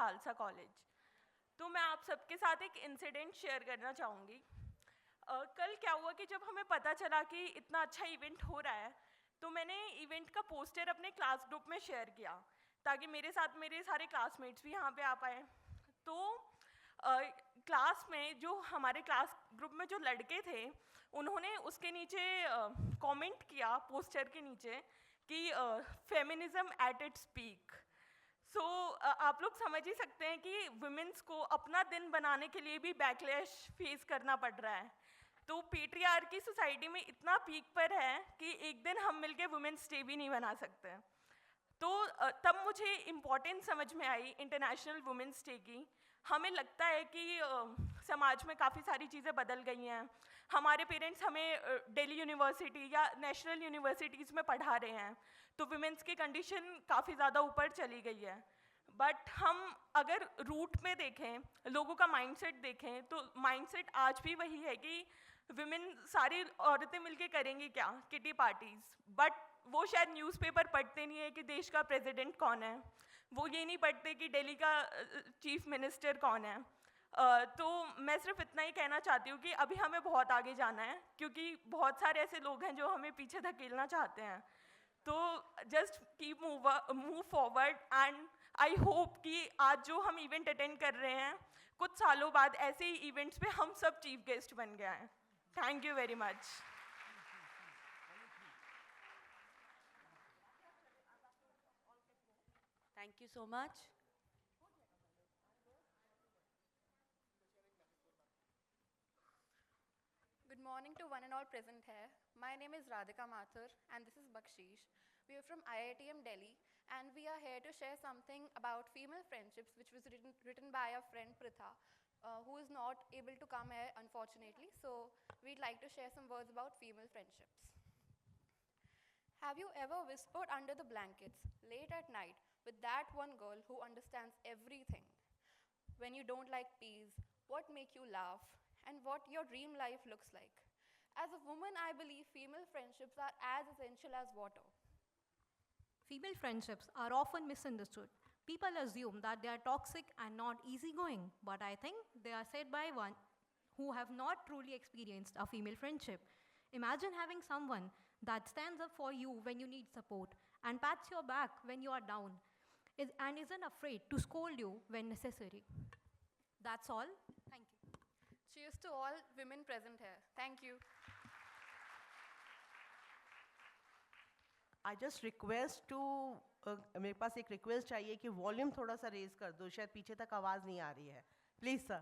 Khalsa college. तो मैं आप सबके साथ एक इंसिडेंट शेयर करना चाहूँगी। कल क्या हुआ कि जब हमें पता चला कि इतना अच्छा इवेंट हो रहा है, तो मैंने इवेंट का पोस्टर अपने क्लास ग्रुप में शेयर किया ताकि मेरे साथ मेरे सारे क्लासमेट्स भी यहाँ पे आ पाए। तो क्लास में जो हमारे क्लास ग्रुप में जो लड़के थे, उन्होंने उसके नीचे कमेंट किया पोस्टर के नीचे कि फेमिनिज्म एट इट्स पीक। सो आप लोग समझ ही सकते हैं कि वुमेन्स को अपना दिन बनाने के लिए भी बैकलैश फेस करना पड़ रहा है। तो पेट्रियार्की सोसाइटी में इतना पीक पर है कि एक दिन हम मिलके वुमेन्स डे भी नहीं बना सकते। तो तब मुझे इम्पोर्टेंस समझ में आई इंटरनेशनल वुमेन्स डे की। हमें लगता है कि समाज में काफ़ी सारी चीज़ें बदल गई हैं। हमारे पेरेंट्स हमें दिल्ली यूनिवर्सिटी या नेशनल यूनिवर्सिटीज़ में पढ़ा रहे हैं, तो वुमेन्स की कंडीशन काफ़ी ज़्यादा ऊपर चली गई है। बट हम अगर रूट में देखें, लोगों का माइंडसेट देखें, तो माइंडसेट आज भी वही है कि विमेन सारी औरतें मिलके करेंगी क्या, किटी पार्टीज। बट वो शायद न्यूज़पेपर पढ़ते नहीं है कि देश का प्रेसिडेंट कौन है, वो ये नहीं पढ़ते कि दिल्ली का चीफ मिनिस्टर कौन है। तो मैं सिर्फ इतना ही कहना चाहती हूँ कि अभी हमें बहुत आगे जाना है, क्योंकि बहुत सारे ऐसे लोग हैं जो हमें पीछे धकेलना चाहते हैं। तो just keep move forward and I hope कि आज जो हम इवेंट अटेंड कर रहे हैं, कुछ सालों बाद ऐसे ही इवेंट्स पे हम सब चीफ गेस्ट बन गए हैं। Thank you very much. Thank you so much. Good morning to one and all present here. My name is Radhika Mathur and this is Bakshish. We are from IITM Delhi and we are here to share something about female friendships which was written by our friend Pritha, who is not able to come here unfortunately. So we'd like to share some words about female friendships. Have you ever whispered under the blankets late at night with that one girl who understands everything? When you don't like peas, what make you laugh, and what your dream life looks like? As a woman, I believe female friendships are as essential as water. Female friendships are often misunderstood. People assume that they are toxic and not easygoing, but I think they are said by one who have not truly experienced a female friendship. Imagine having someone that stands up for you when you need support and pats your back when you are down and isn't afraid to scold you when necessary. That's all. Thank you. Cheers to all women present here. Thank you. I just request to मेरे पास एक request चाहिए कि volume थोड़ा सा raise कर दो, शायद पीछे तक आवाज़ नहीं आ रही है, please sir.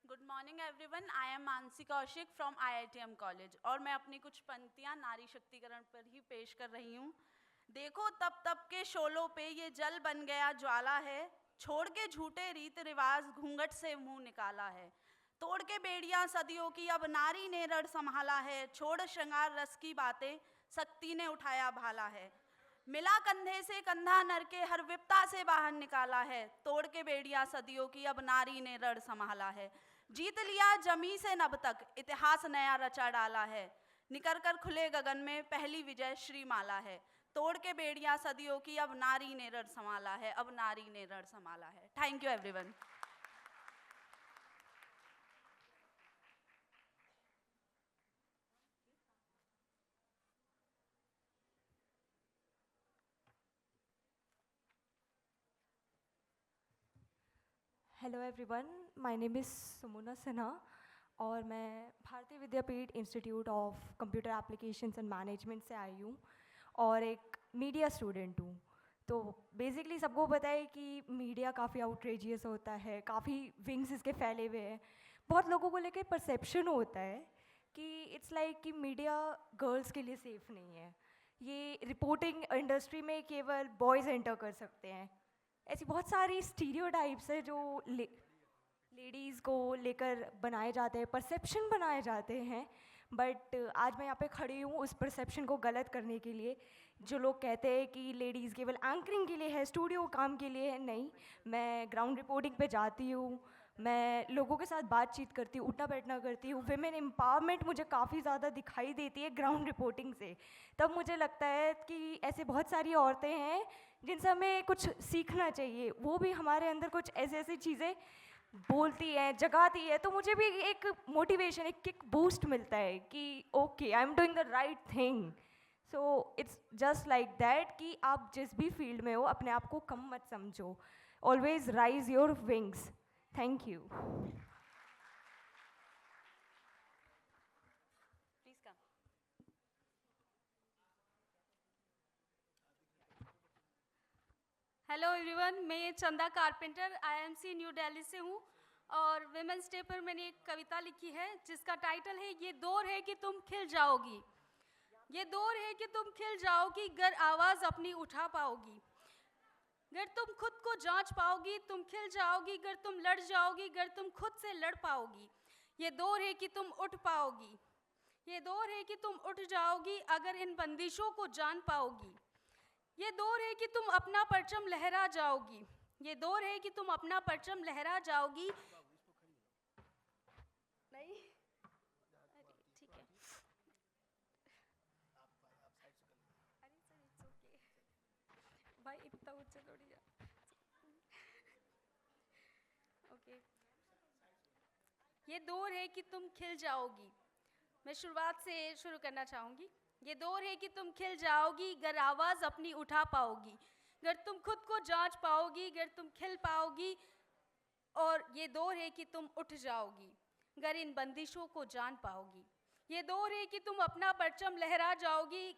Good morning everyone, I am Mansi Kaushik from IITM college और मैं अपनी कुछ पंक्तियां नारी शक्तिकरण पर ही पेश कर रही हूँ। देखो तप तप के शोलों पे ये जल बन गया ज्वाला है, छोड़ के झूठे रीत रिवाज घूंघट से मुंह निकाला है, तोड़ के बेड़ियां सदियों की अब नारी ने रण संभाला है, छोड़ श्रृंगार रस की बातें शक्ति ने उठाया भाला है, मिला कंधे से कंधा नर के हर विपता से बाहर निकाला है, तोड़ के बेड़ियां सदियों की अब नारी ने रण संभाला है, जीत लिया जमी से नभ तक इतिहास नया रचा डाला है, निकर कर खुले गगन में पहली विजय श्री माला है, तोड़ के बेड़ियां सदियों की अब नारी ने रण संभाला है, अब नारी ने रण संभाला है। Thank you everyone. Hello everyone, my name is Sumuna Sinha और मैं Bharati Vidyapeeth institute of computer applications and management से आई हूँ और एक मीडिया स्टूडेंट हूँ। तो बेसिकली सबको पता है कि मीडिया काफ़ी आउटरेजियस होता है, काफ़ी विंग्स इसके फैले हुए हैं। बहुत लोगों को लेकर परसेप्शन होता है कि इट्स लाइक कि मीडिया गर्ल्स के लिए सेफ़ नहीं है, ये रिपोर्टिंग इंडस्ट्री में केवल बॉयज़ एंटर कर सकते हैं। ऐसी बहुत सारी स्टीरियोटाइप्स है जो लेडीज़ को लेकर बनाए जाते हैं, परसेप्शन बनाए जाते हैं। बट आज मैं यहाँ पे खड़ी हूँ उस परसेप्शन को गलत करने के लिए। जो लोग कहते हैं कि लेडीज़ केवल एंकरिंग के लिए है, स्टूडियो काम के लिए है, नहीं। मैं ग्राउंड रिपोर्टिंग पे जाती हूँ, मैं लोगों के साथ बातचीत करती हूँ, उठना बैठना करती हूँ, विमेन एम्पावरमेंट मुझे काफ़ी ज़्यादा दिखाई देती है ग्राउंड रिपोर्टिंग से। तब मुझे लगता है कि ऐसे बहुत सारी औरतें हैं जिनसे हमें कुछ सीखना चाहिए, वो भी हमारे अंदर कुछ ऐसी ऐसी चीज़ें बोलती है, जगाती है, तो मुझे भी एक मोटिवेशन, एक किक बूस्ट मिलता है कि okay I am doing the right thing. So it's just like that कि आप जिस भी फील्ड में हो अपने आप को कम मत समझो, always rise your wings. Thank you. Please come. Hello everyone, मैं चंदा कारपेंटर आईएमसी न्यू दिल्ली से हूँ और विमेंस डे पर मैंने एक कविता लिखी है जिसका टाइटल है ये दौर है कि तुम खिल जाओगी। ये दौर है कि तुम खिल जाओगी गर आवाज़ अपनी उठा पाओगी, गर तुम खुद को जांच पाओगी तुम खिल जाओगी, गर तुम लड़ जाओगी गर तुम खुद से लड़ पाओगी। ये दौर है कि तुम उठ पाओगी, ये दौर है कि तुम उठ जाओगी अगर इन बंदिशों को जान पाओगी। ये दौर है कि तुम अपना परचम लहरा जाओगी, ये दौर है कि तुम अपना परचम लहरा जाओगी। नहीं, अरे ठीक है। अरे सर इट्स ओके भाई, इतना ऊंचा थोड़ी जा। ओके, ये दौर है कि तुम खिल जाओगी। मैं शुरुआत से शुरू करना चाहूँगी। ये दौर है कि तुम खिल जाओगी गर आवाज़ अपनी उठा पाओगी, गर तुम खुद को जांच पाओगी, गर तुम खिल पाओगी। और ये दौर है कि तुम उठ जाओगी गर इन बंदिशों को जान पाओगी। ये दौर है कि तुम अपना परचम लहरा जाओगी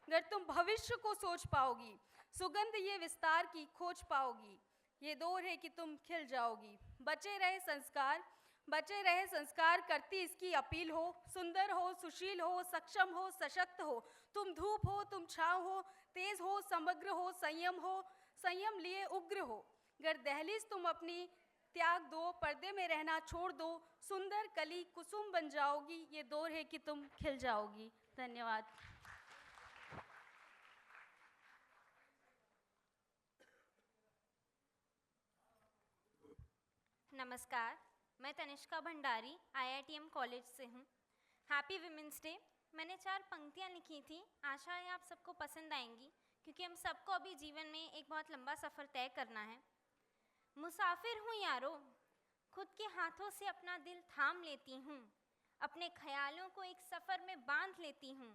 गर तुम भविष्य को सोच पाओगी, सुगंध ये विस्तार की खोज पाओगी। ये दौर है कि तुम खिल जाओगी। बचे रहे संस्कार, बचे रहे संस्कार करती इसकी अपील हो, सुंदर हो, सुशील हो, सक्षम हो, सशक्त हो। तुम धूप हो, तुम छाँव हो, तेज हो, समग्र हो, संयम लिए उग्र हो। गर दहलीज तुम अपनी त्याग दो, पर्दे में रहना छोड़ दो, सुंदर कली कुसुम बन जाओगी। ये दौर है कि तुम खिल जाओगी। धन्यवाद। नमस्कार, मैं तनिष्का भंडारी आईआईटीएम कॉलेज से हूँ। Happy women's day. मैंने 4 पंक्तियाँ लिखी थी, आशा है आप सबको पसंद आएंगी क्योंकि हम सबको अभी जीवन में एक बहुत लंबा सफ़र तय करना है। मुसाफिर हूँ यारो, खुद के हाथों से अपना दिल थाम लेती हूँ, अपने ख्यालों को एक सफ़र में बांध लेती हूँ।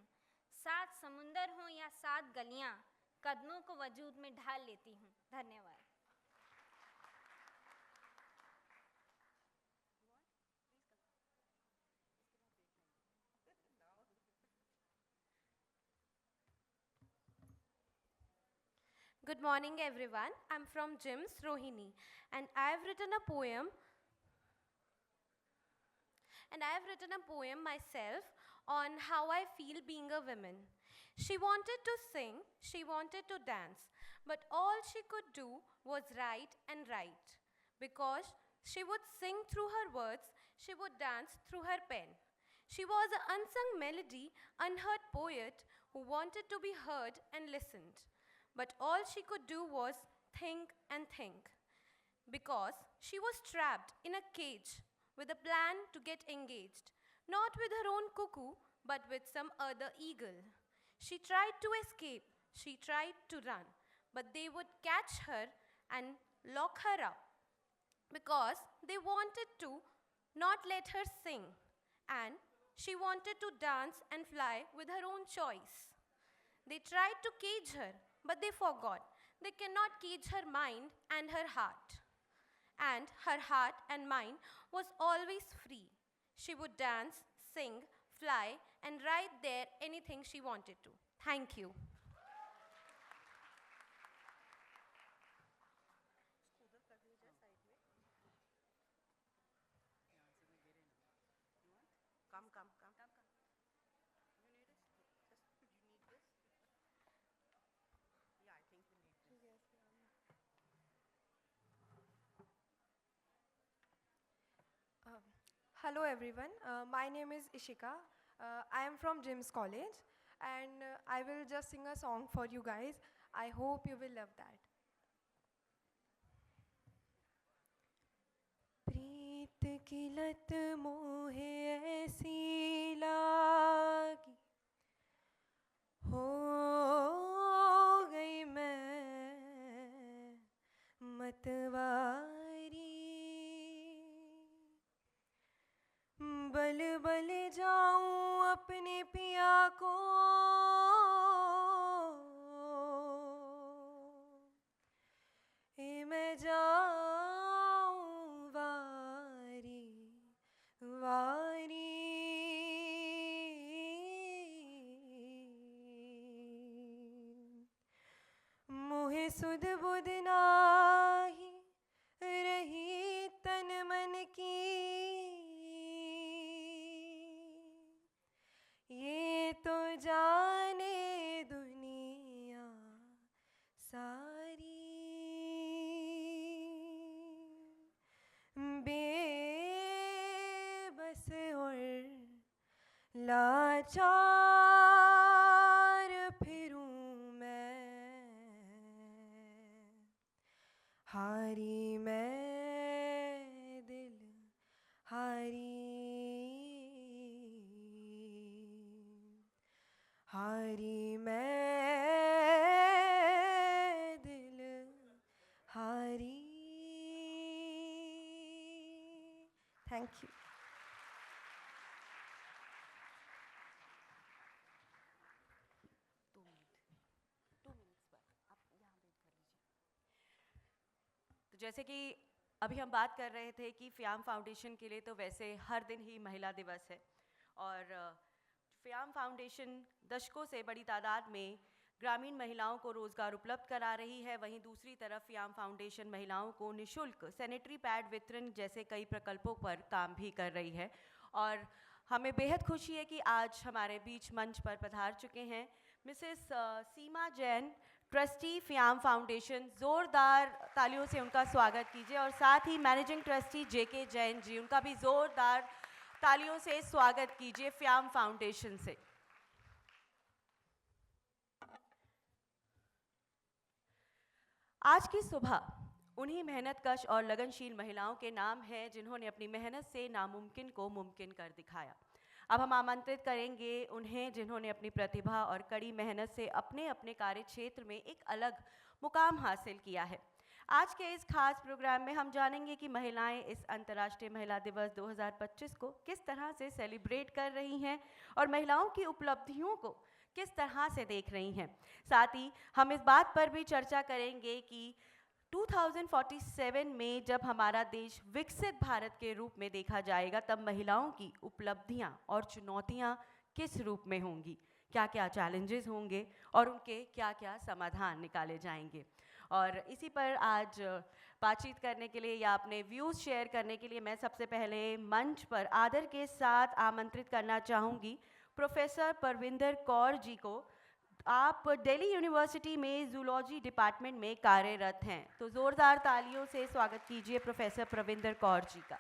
7 समुंदर हों या 7 गलियाँ, कदमों को वजूद में ढाल लेती हूँ। धन्यवाद। Good morning everyone. I'm from GIMS Rohini and I have written a poem myself on how I feel being a woman. She wanted to sing, she wanted to dance, but all she could do was write and write. Because she would sing through her words, she would dance through her pen. She was an unsung melody, unheard poet who wanted to be heard and listened. But all she could do was think and think. Because she was trapped in a cage with a plan to get engaged, not with her own cuckoo, but with some other eagle. She tried to escape, she tried to run, but they would catch her and lock her up because they wanted to not let her sing, and she wanted to dance and fly with her own choice. They tried to cage her, but they forgot they cannot cage her mind and her heart. And her heart and mind was always free. She would dance, sing, fly, and write there anything she wanted to. Thank you. Come. Yeah, I think we need this. Hello everyone, my name is Ishika. I am from GIMS College and I will just sing a song for you guys. I hope you will love that. प्रीत की लत मोहे ऐसी लागी, हो गई मैं मतवारी। बल बल जाऊं अपने पिया को, मैं जाऊं वारी वारी। मोहे सुध बुध नाही रही तन मन की, ये तो जाने दुनिया सारी। बेबस और लाचार फिरूं मैं, हारी मैं दिल हारी, हारी मैं दिल हारी। Thank you. तो जैसे कि अभी हम बात कर रहे थे कि फ़्याम फाउंडेशन के लिए तो वैसे हर दिन ही महिला दिवस है, और फ़्याम फाउंडेशन दशकों से बड़ी तादाद में ग्रामीण महिलाओं को रोज़गार उपलब्ध करा रही है। वहीं दूसरी तरफ फ़्याम फाउंडेशन महिलाओं को निःशुल्क सैनिटरी पैड वितरण जैसे कई प्रकल्पों पर काम भी कर रही है। और हमें बेहद खुशी है कि आज हमारे बीच मंच पर पधार चुके हैं Mrs Seema Jain, trustee फ़्याम foundation. ज़ोरदार तालियों से उनका स्वागत कीजिए। और साथ ही मैनेजिंग ट्रस्टी जेके जैन जी, उनका भी ज़ोरदार तालियों से स्वागत कीजिए फ़्याम फाउंडेशन से। आज की सुबह उन्हीं मेहनतकश और लगनशील महिलाओं के नाम है जिन्होंने अपनी मेहनत से नामुमकिन को मुमकिन कर दिखाया। अब हम आमंत्रित करेंगे उन्हें जिन्होंने अपनी प्रतिभा और कड़ी मेहनत से अपने अपने कार्य क्षेत्र में एक अलग मुकाम हासिल किया है। आज के इस खास प्रोग्राम में हम जानेंगे कि महिलाएं इस अंतर्राष्ट्रीय महिला दिवस 2025 को किस तरह से सेलिब्रेट कर रही हैं और महिलाओं की उपलब्धियों को किस तरह से देख रही हैं। साथ ही हम इस बात पर भी चर्चा करेंगे कि 2047 में जब हमारा देश विकसित भारत के रूप में देखा जाएगा, तब महिलाओं की उपलब्धियां और चुनौतियां किस रूप में होंगी, क्या क्या चैलेंजेस होंगे और उनके क्या क्या समाधान निकाले जाएंगे। और इसी पर आज बातचीत करने के लिए या अपने व्यूज़ शेयर करने के लिए मैं सबसे पहले मंच पर आदर के साथ आमंत्रित करना चाहूँगी प्रोफेसर परविंदर कौर जी को। आप दिल्ली यूनिवर्सिटी में जूलॉजी डिपार्टमेंट में कार्यरत हैं, तो ज़ोरदार तालियों से स्वागत कीजिए प्रोफेसर परविंदर कौर जी का।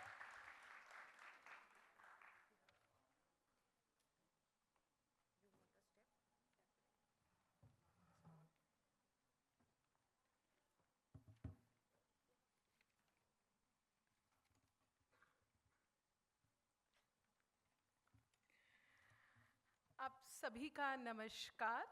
आप सभी का नमस्कार।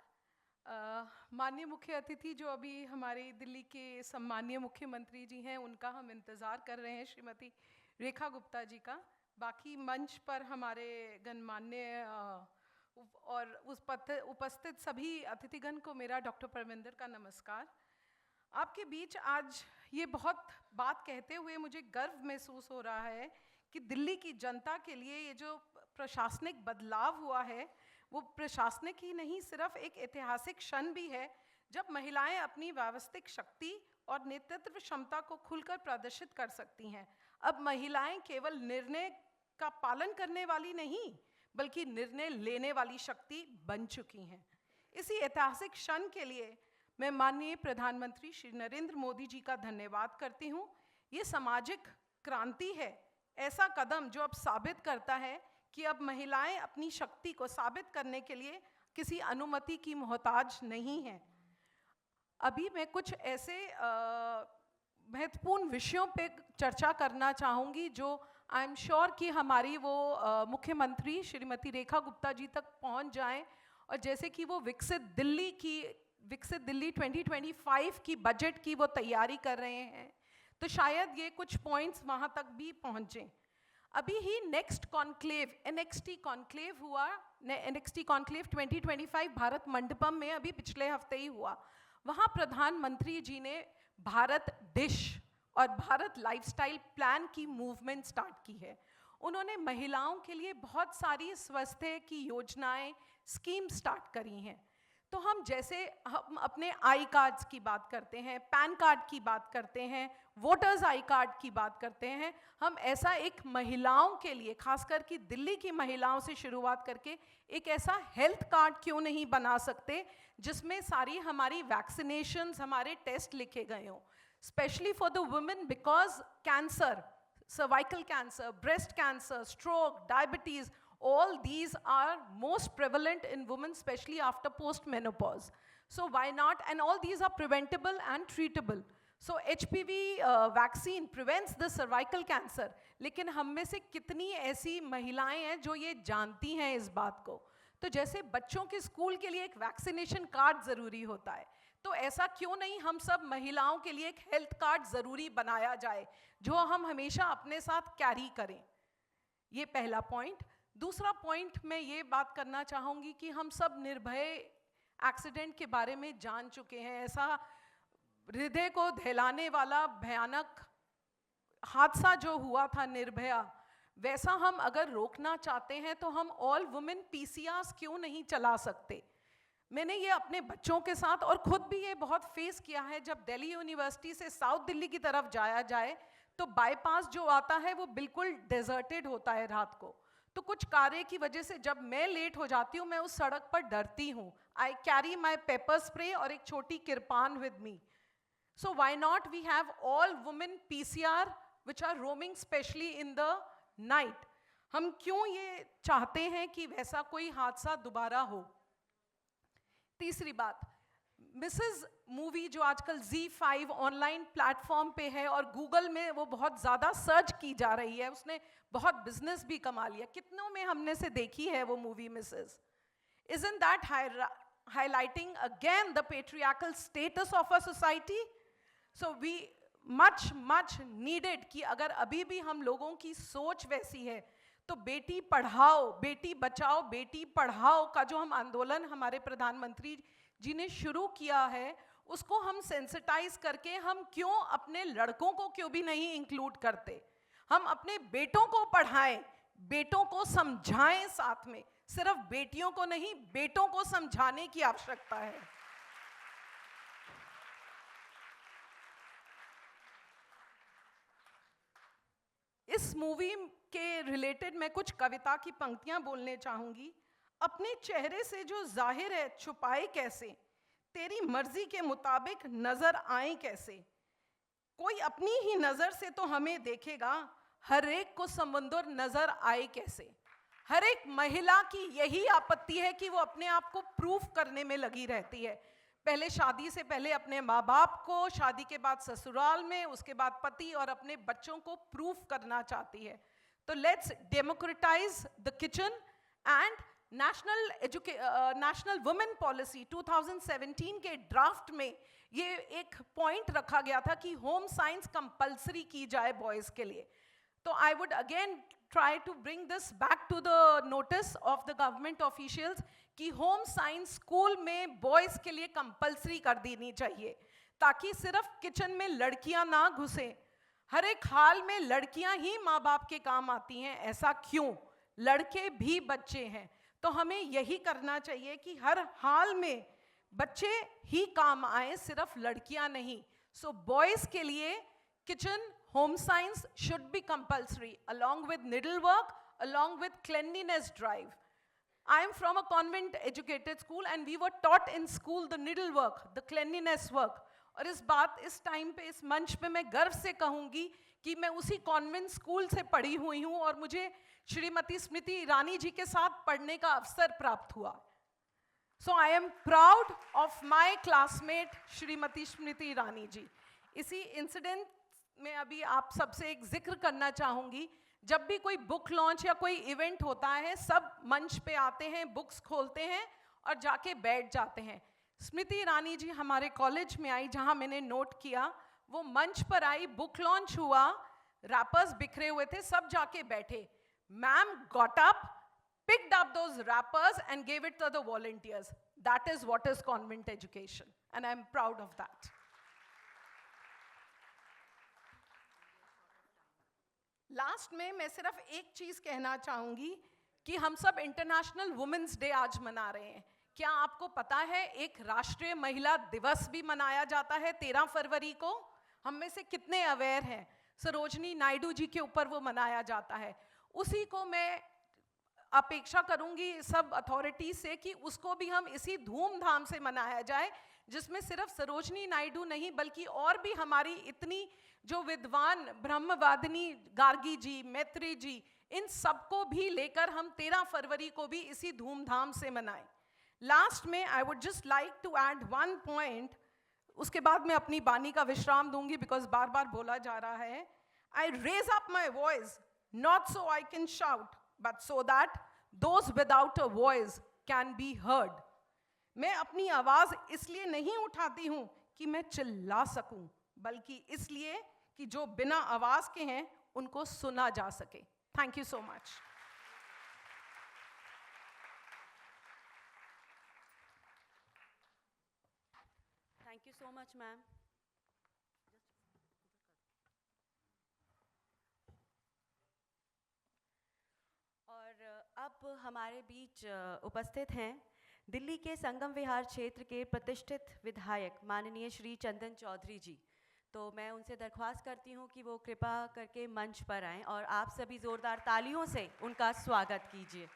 माननीय मुख्य अतिथि जो अभी हमारे दिल्ली के सम्माननीय मुख्यमंत्री जी हैं, उनका हम इंतज़ार कर रहे हैं, श्रीमती रेखा गुप्ता जी का। बाकी मंच पर हमारे गणमान्य और उपस्थित सभी अतिथिगण को मेरा डॉक्टर परविंदर का नमस्कार। आपके बीच आज ये बहुत बात कहते हुए मुझे गर्व महसूस हो रहा है कि दिल्ली की जनता के लिए ये जो प्रशासनिक बदलाव हुआ है वो प्रशासनिक ही नहीं, सिर्फ एक ऐतिहासिक क्षण भी है जब महिलाएं अपनी व्यवस्थिक शक्ति और नेतृत्व क्षमता को खुलकर प्रदर्शित कर सकती हैं। अब महिलाएं केवल निर्णय का पालन करने वाली नहीं बल्कि निर्णय लेने वाली शक्ति बन चुकी हैं। इसी ऐतिहासिक क्षण के लिए मैं माननीय प्रधानमंत्री श्री नरेंद्र मोदी जी का धन्यवाद करती हूँ। ये सामाजिक क्रांति है, ऐसा कदम जो अब साबित करता है कि अब महिलाएं अपनी शक्ति को साबित करने के लिए किसी अनुमति की मोहताज नहीं हैं। अभी मैं कुछ ऐसे महत्वपूर्ण विषयों पे चर्चा करना चाहूँगी जो आई एम श्योर कि हमारी वो मुख्यमंत्री श्रीमती रेखा गुप्ता जी तक पहुंच जाएं, और जैसे कि वो विकसित दिल्ली 2025 की बजट की वो तैयारी कर रहे हैं, तो शायद ये कुछ पॉइंट्स वहाँ तक भी पहुँचें। अभी ही नेक्स्ट कॉन्क्लेव NXT कॉन्क्लेव हुआ, NXT कॉन्क्लेव 2025 भारत मंडपम में अभी पिछले हफ्ते ही हुआ। वहाँ प्रधानमंत्री जी ने भारत डिश और भारत लाइफस्टाइल प्लान की मूवमेंट स्टार्ट की है। उन्होंने महिलाओं के लिए बहुत सारी स्वास्थ्य की योजनाएं, स्कीम स्टार्ट करी हैं। तो हम अपने आई कार्ड्स की बात करते हैं, पैन कार्ड की बात करते हैं, वोटर्स आई कार्ड की बात करते हैं, हम ऐसा एक महिलाओं के लिए, खासकर कि दिल्ली की महिलाओं से शुरुआत करके एक ऐसा हेल्थ कार्ड क्यों नहीं बना सकते जिसमें सारी हमारी वैक्सीनेशंस, हमारे टेस्ट लिखे गए हों, specially for the women, because cancer, cervical cancer, breast cancer, stroke, diabetes, all these are most prevalent in women, especially after post-menopause. So why not? And all these are preventable and treatable. So HPV vaccine prevents the cervical cancer. लेकिन हम में से कितनी ऐसी महिलाएं हैं जो ये जानती हैं इस बात को? तो जैसे बच्चों के स्कूल के लिए एक वैक्सीनेशन कार्ड ज़रूरी होता है, तो ऐसा क्यों नहीं हम सब महिलाओं के लिए एक हेल्थ कार्ड ज़रूरी बनाया जाए जो हम हमेशा अपने साथ कैरी करें। ये पहला पॉइंट। दूसरा पॉइंट मैं ये बात करना चाहूँगी कि हम सब निर्भय एक्सीडेंट के बारे में जान चुके हैं। ऐसा हृदय को दहलाने वाला भयानक हादसा जो हुआ था निर्भया, वैसा हम अगर रोकना चाहते हैं तो हम ऑल वुमेन PCRs क्यों नहीं चला सकते? मैंने ये अपने बच्चों के साथ और ख़ुद भी ये बहुत फेस किया है। जब दिल्ली यूनिवर्सिटी से साउथ दिल्ली की तरफ जाया जाए तो बाईपास जो आता है वो बिल्कुल डेजर्टेड होता है रात को। तो कुछ कार्य की वजह से जब मैं लेट हो जाती हूँ, मैं उस सड़क पर डरती हूँ। I carry my pepper spray और एक छोटी kirpan with me. So why not we have all women PCR which are roaming specially in the night. हम क्यों ये चाहते हैं कि वैसा कोई हादसा दोबारा हो? तीसरी बात, मिसेस मूवी जो आजकल ZEE5 ऑनलाइन प्लेटफॉर्म पे है और गूगल में वो बहुत ज़्यादा सर्च की जा रही है, उसने बहुत बिजनेस भी कमा लिया। कितनों में हमने से देखी है वो movie Mrs? Isn't that highlighting again the patriarchal status of our society? So we much needed कि अगर अभी भी हम लोगों की सोच वैसी है तो बेटी पढ़ाओ, बेटी बचाओ, बेटी पढ़ाओ का जो हम आंदोलन हमारे प्रधानमंत्री जी ने शुरू किया है, उसको हम सेंसिटाइज करके हम क्यों अपने लड़कों को क्यों भी नहीं इंक्लूड करते? हम अपने बेटों को पढ़ाएं, बेटों को समझाएं साथ में, सिर्फ बेटियों को नहीं, बेटों को समझाने की आवश्यकता है। इस मूवी के रिलेटेड मैं कुछ कविता की पंक्तियां बोलने चाहूँगी। अपने चेहरे से जो जाहिर है छुपाए कैसे, तेरी मर्जी के मुताबिक नजर आए कैसे, कोई अपनी ही नज़र से तो हमें देखेगा, हर एक को समंदर नजर आए कैसे। हर एक महिला की यही आपत्ति है कि वो अपने आप को प्रूफ करने में लगी रहती है। पहले शादी से पहले अपने माँ बाप को, शादी के बाद ससुराल में, उसके बाद पति और अपने बच्चों को प्रूफ करना चाहती है। तो let's democratise the kitchen and national women policy 2017 के ड्राफ्ट में ये एक पॉइंट रखा गया था कि होम साइंस कंपलसरी की जाए बॉयज़ के लिए। तो I would again try to bring this back to the notice of the government officials कि होम साइंस स्कूल में बॉयज़ के लिए कंपलसरी कर देनी चाहिए, ताकि सिर्फ किचन में लड़कियां ना घुसें। हर एक हाल में लड़कियां ही माँ बाप के काम आती हैं, ऐसा क्यों? लड़के भी बच्चे हैं, तो हमें यही करना चाहिए कि हर हाल में बच्चे ही काम आए, सिर्फ लड़कियां नहीं। सो बॉयज़ के लिए kitchen home science should be compulsory along with needlework, along with cleanliness drive. I am from a convent educated school and we were taught in school the needlework, the cleanliness work. और इस time पे इस मंच पे मैं गर्व से कहूँगी कि मैं उसी कॉन्वेंट स्कूल से पढ़ी हुई हूँ और मुझे श्रीमती स्मृति ईरानी जी के साथ पढ़ने का अवसर प्राप्त हुआ। So I am proud of my classmate Shrimati Smriti Irani ji. इसी इंसिडेंट मैं अभी आप सबसे एक जिक्र करना चाहूँगी। जब भी कोई बुक लॉन्च या कोई इवेंट होता है, सब मंच पे आते हैं, बुक्स खोलते हैं और जाके बैठ जाते हैं। स्मृति ईरानी जी हमारे कॉलेज में आई, जहाँ मैंने नोट किया, वो मंच पर आई, बुक लॉन्च हुआ, रैपर्स बिखरे हुए थे, सब जाके बैठे। Ma'am got up, picked up those wrappers and gave it to the volunteers. That is what is convent education, and I'm proud of that. Last में मैं सिर्फ एक चीज कहना चाहूंगी कि हम सब इंटरनेशनल वुमेन्स डे आज मना रहे हैं। क्या आपको पता है एक राष्ट्रीय महिला दिवस भी मनाया जाता है 13 फरवरी को? हम में से कितने अवेयर हैं? सरोजनी नायडू जी के ऊपर वो मनाया जाता है। उसी को मैं अपेक्षा करूंगी सब अथॉरिटी से कि उसको भी हम इसी धूमधाम से मनाया जाए, जिसमें सिर्फ सरोजनी नायडू नहीं बल्कि और भी हमारी इतनी जो विद्वान ब्रह्मवादिनी गार्गी जी, मैत्री जी, इन सबको भी लेकर हम 13 फरवरी को भी इसी धूमधाम से मनाएं। लास्ट में I would just like to add one point, उसके बाद मैं अपनी बानी का विश्राम दूंगी बिकॉज बार बार बोला जा रहा है। I raise up my voice not so I can shout but so that those without a voice can be heard. मैं अपनी आवाज इसलिए नहीं उठाती हूं कि मैं चिल्ला सकूं, बल्कि इसलिए कि जो बिना आवाज के हैं उनको सुना जा सके। Thank you so much. Thank you so much ma'am. और अब हमारे बीच उपस्थित हैं दिल्ली के संगम विहार क्षेत्र के प्रतिष्ठित विधायक माननीय श्री चंदन चौधरी जी। तो मैं उनसे दरख्वास्त करती हूं कि वो कृपा करके मंच पर आएं और आप सभी जोरदार तालियों से उनका स्वागत कीजिए।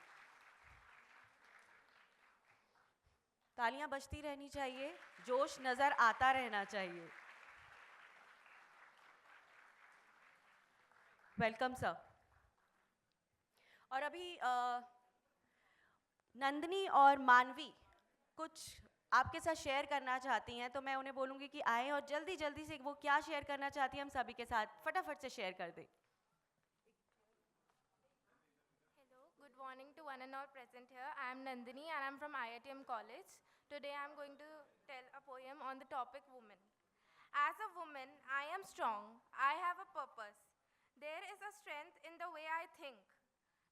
तालियां बजती रहनी चाहिए, जोश नज़र आता रहना चाहिए। Welcome sir. और अभी नंदिनी और मानवी कुछ आपके साथ शेयर करना चाहती हैं, तो मैं उन्हें बोलूँगी कि आएँ और जल्दी जल्दी से वो क्या शेयर करना चाहती हैं हम सभी के साथ फटाफट से शेयर कर दें। Hello, good morning to one and all present here. I am Nandini and I am from IITM College. Today I am going to tell a poem on the topic woman. As a woman, I am strong. I have a purpose. There is a strength in the way I think.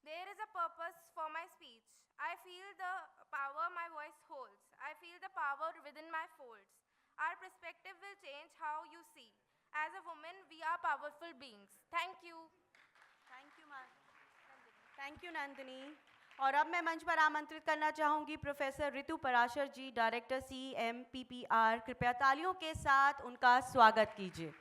There is a purpose for my speech. I feel the power my voice holds. I feel the power within my folds. Our perspective will change how you see. As a woman, we are powerful beings. Thank you. Thank you Nandini. और अब मैं मंच पर आमंत्रित करना चाहूँगी professor ऋतु पराशर जी, director CMPPR। कृपया तालियों के साथ उनका स्वागत कीजिए।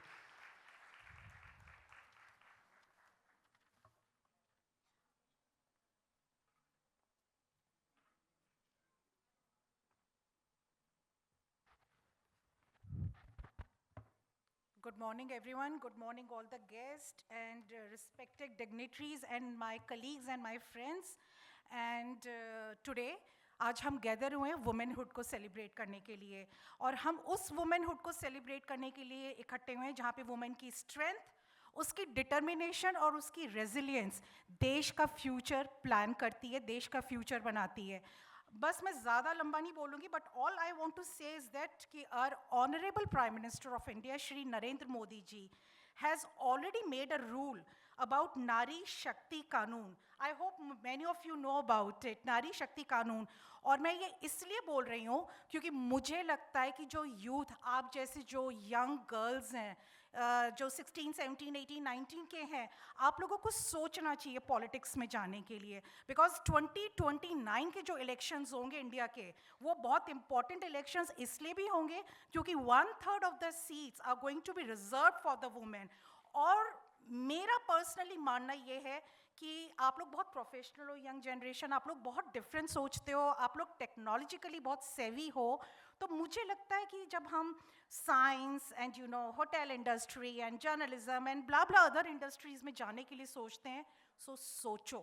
Good morning, everyone. Good morning, all the guests and respected dignitaries and my colleagues and my friends. And today, आज हम गैदर हुए हैं वुमेनहुड को सेलिब्रेट करने के लिए, और हम उस वुमेनहुड को सेलिब्रेट करने के लिए इकट्ठे हुए हैं जहाँ पे वुमेन की स्ट्रेंथ, उसकी डिटर्मिनेशन और उसकी रेजिलियंस देश का फ्यूचर प्लान करती है, देश का फ्यूचर बनाती है। बस मैं ज़्यादा लंबा नहीं बोलूँगी, but all I want to say is that कि our honourable prime minister of India Shri Narendra Modi ji has already made a rule about Nari Shakti Kanun. I hope many of you know about it, Nari Shakti Kanun. और मैं ये इसलिए बोल रही हूँ क्योंकि मुझे लगता है कि जो यूथ, आप जैसे जो यंग गर्ल्स हैं, जो 16, 17, 18, 19 के हैं, आप लोगों को सोचना चाहिए पॉलिटिक्स में जाने के लिए, बिकॉज 2029 के जो इलेक्शंस होंगे इंडिया के, वो बहुत इंपॉर्टेंट इलेक्शंस इसलिए भी होंगे क्योंकि 1/3 of the seats are going to be reserved for the women. और मेरा पर्सनली मानना ये है कि आप लोग बहुत प्रोफेशनल हो, यंग जनरेशन, आप लोग बहुत डिफरेंट सोचते हो, आप लोग टेक्नोलॉजिकली बहुत सेवी हो, तो मुझे लगता है कि जब हम science and you know hotel industry and journalism and blah blah other industries में जाने के लिए सोचते हैं, सोचो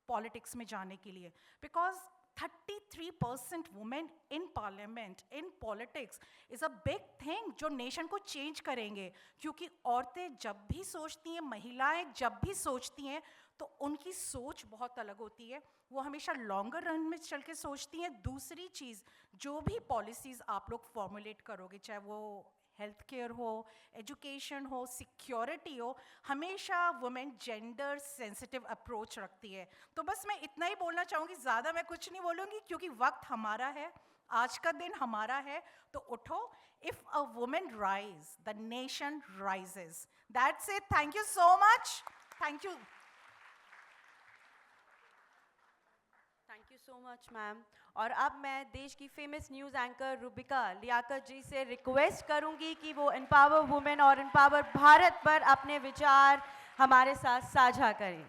पॉलिटिक्स में जाने के लिए, because 33% women in parliament, in politics is a big thing जो नेशन को चेंज करेंगे। क्योंकि औरतें जब भी सोचती हैं, महिलाएं जब भी सोचती हैं, तो उनकी सोच बहुत अलग होती है, वो हमेशा लॉन्गर रन में चल के सोचती हैं। दूसरी चीज़, जो भी पॉलिसीज़ आप लोग फॉर्मुलेट करोगे, चाहे वो हेल्थ केयर हो, एजुकेशन हो, सिक्योरिटी हो, हमेशा वुमेन जेंडर सेंसिटिव अप्रोच रखती है। तो बस मैं इतना ही बोलना चाहूँगी, ज़्यादा मैं कुछ नहीं बोलूँगी क्योंकि वक्त हमारा है, आज का दिन हमारा है। तो उठो, if a women rise the nation rises. That's it, thank you so much, thank you. Thank you so much ma'am. और अब मैं देश की famous news anchor Rubika Liyaquat ji से रिक्वेस्ट करूंगी कि वो एम्पावर वुमेन और एम्पावर भारत पर अपने विचार हमारे साथ साझा करें।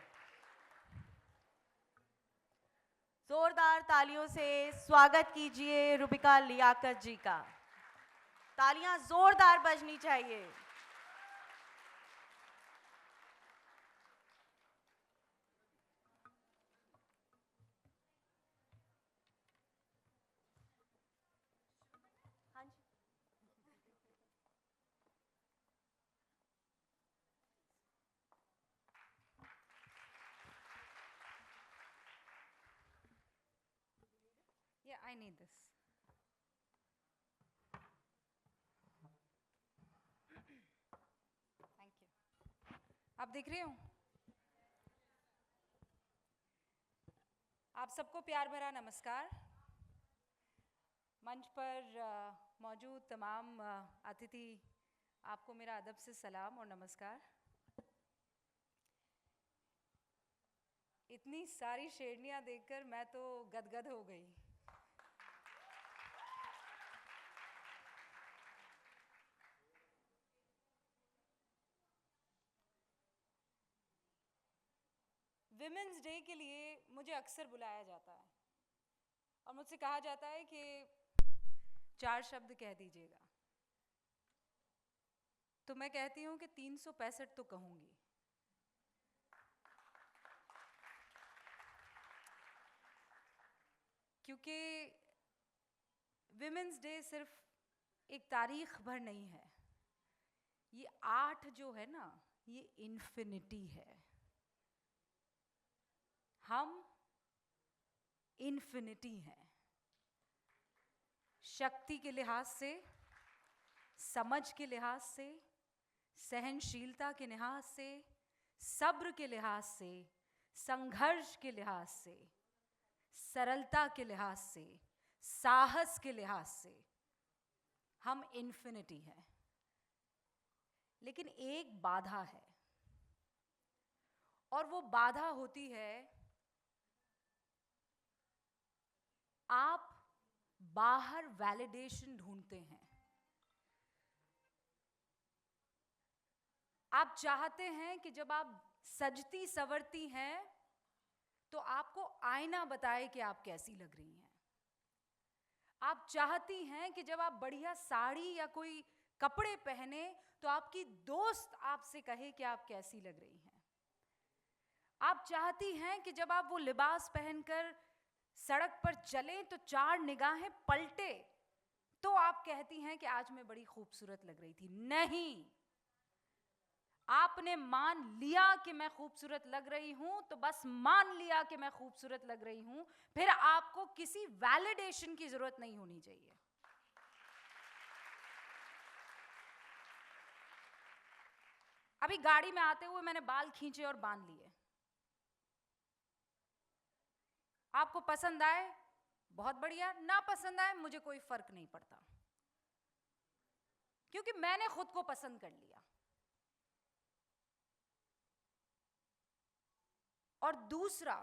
जोरदार तालियों से स्वागत कीजिए रुबिका लियाकत जी का। तालियां जोरदार बजनी चाहिए। Yeah, I need this. Thank you. आप देख रहे हो? आप सबको प्यार भरा नमस्कार। मंच पर मौजूद तमाम अतिथि, आपको मेरा अदब से सलाम और नमस्कार। इतनी सारी शेरनियाँ देखकर मैं तो गदगद हो गई। विमेंस डे के लिए मुझे अक्सर बुलाया जाता है और मुझसे कहा जाता है कि 4 शब्द कह दीजिएगा, तो मैं कहती हूँ कि 365 तो कहूँगी। क्योंकि विमेंस डे सिर्फ एक तारीख भर नहीं है, ये 8 जो है ना, ये इन्फिनिटी है। हम इन्फिनिटी हैं, शक्ति के लिहाज से, समझ के लिहाज से, सहनशीलता के लिहाज से, सब्र के लिहाज से, संघर्ष के लिहाज से, सरलता के लिहाज से, साहस के लिहाज से हम इन्फिनिटी हैं। लेकिन एक बाधा है, और वो बाधा होती है आप बाहर वैलिडेशन ढूंढते हैं। आप चाहते हैं कि जब आप सजती संवरती हैं तो आपको आईना बताए कि आप कैसी लग रही हैं। आप चाहती हैं कि जब आप बढ़िया साड़ी या कोई कपड़े पहने तो आपकी दोस्त आपसे कहे कि आप कैसी लग रही हैं। आप चाहती हैं कि जब आप वो लिबास पहनकर सड़क पर चलें तो 4 निगाहें पलटे तो आप कहती हैं कि आज मैं बड़ी खूबसूरत लग रही थी। नहीं, आपने मान लिया कि मैं खूबसूरत लग रही हूं तो बस मान लिया कि मैं खूबसूरत लग रही हूं, फिर आपको किसी वैलिडेशन की जरूरत नहीं होनी चाहिए। अभी गाड़ी में आते हुए मैंने बाल खींचे और बांध लिए। आपको पसंद आए बहुत बढ़िया, ना पसंद आए मुझे कोई फर्क नहीं पड़ता, क्योंकि मैंने खुद को पसंद कर लिया। और दूसरा,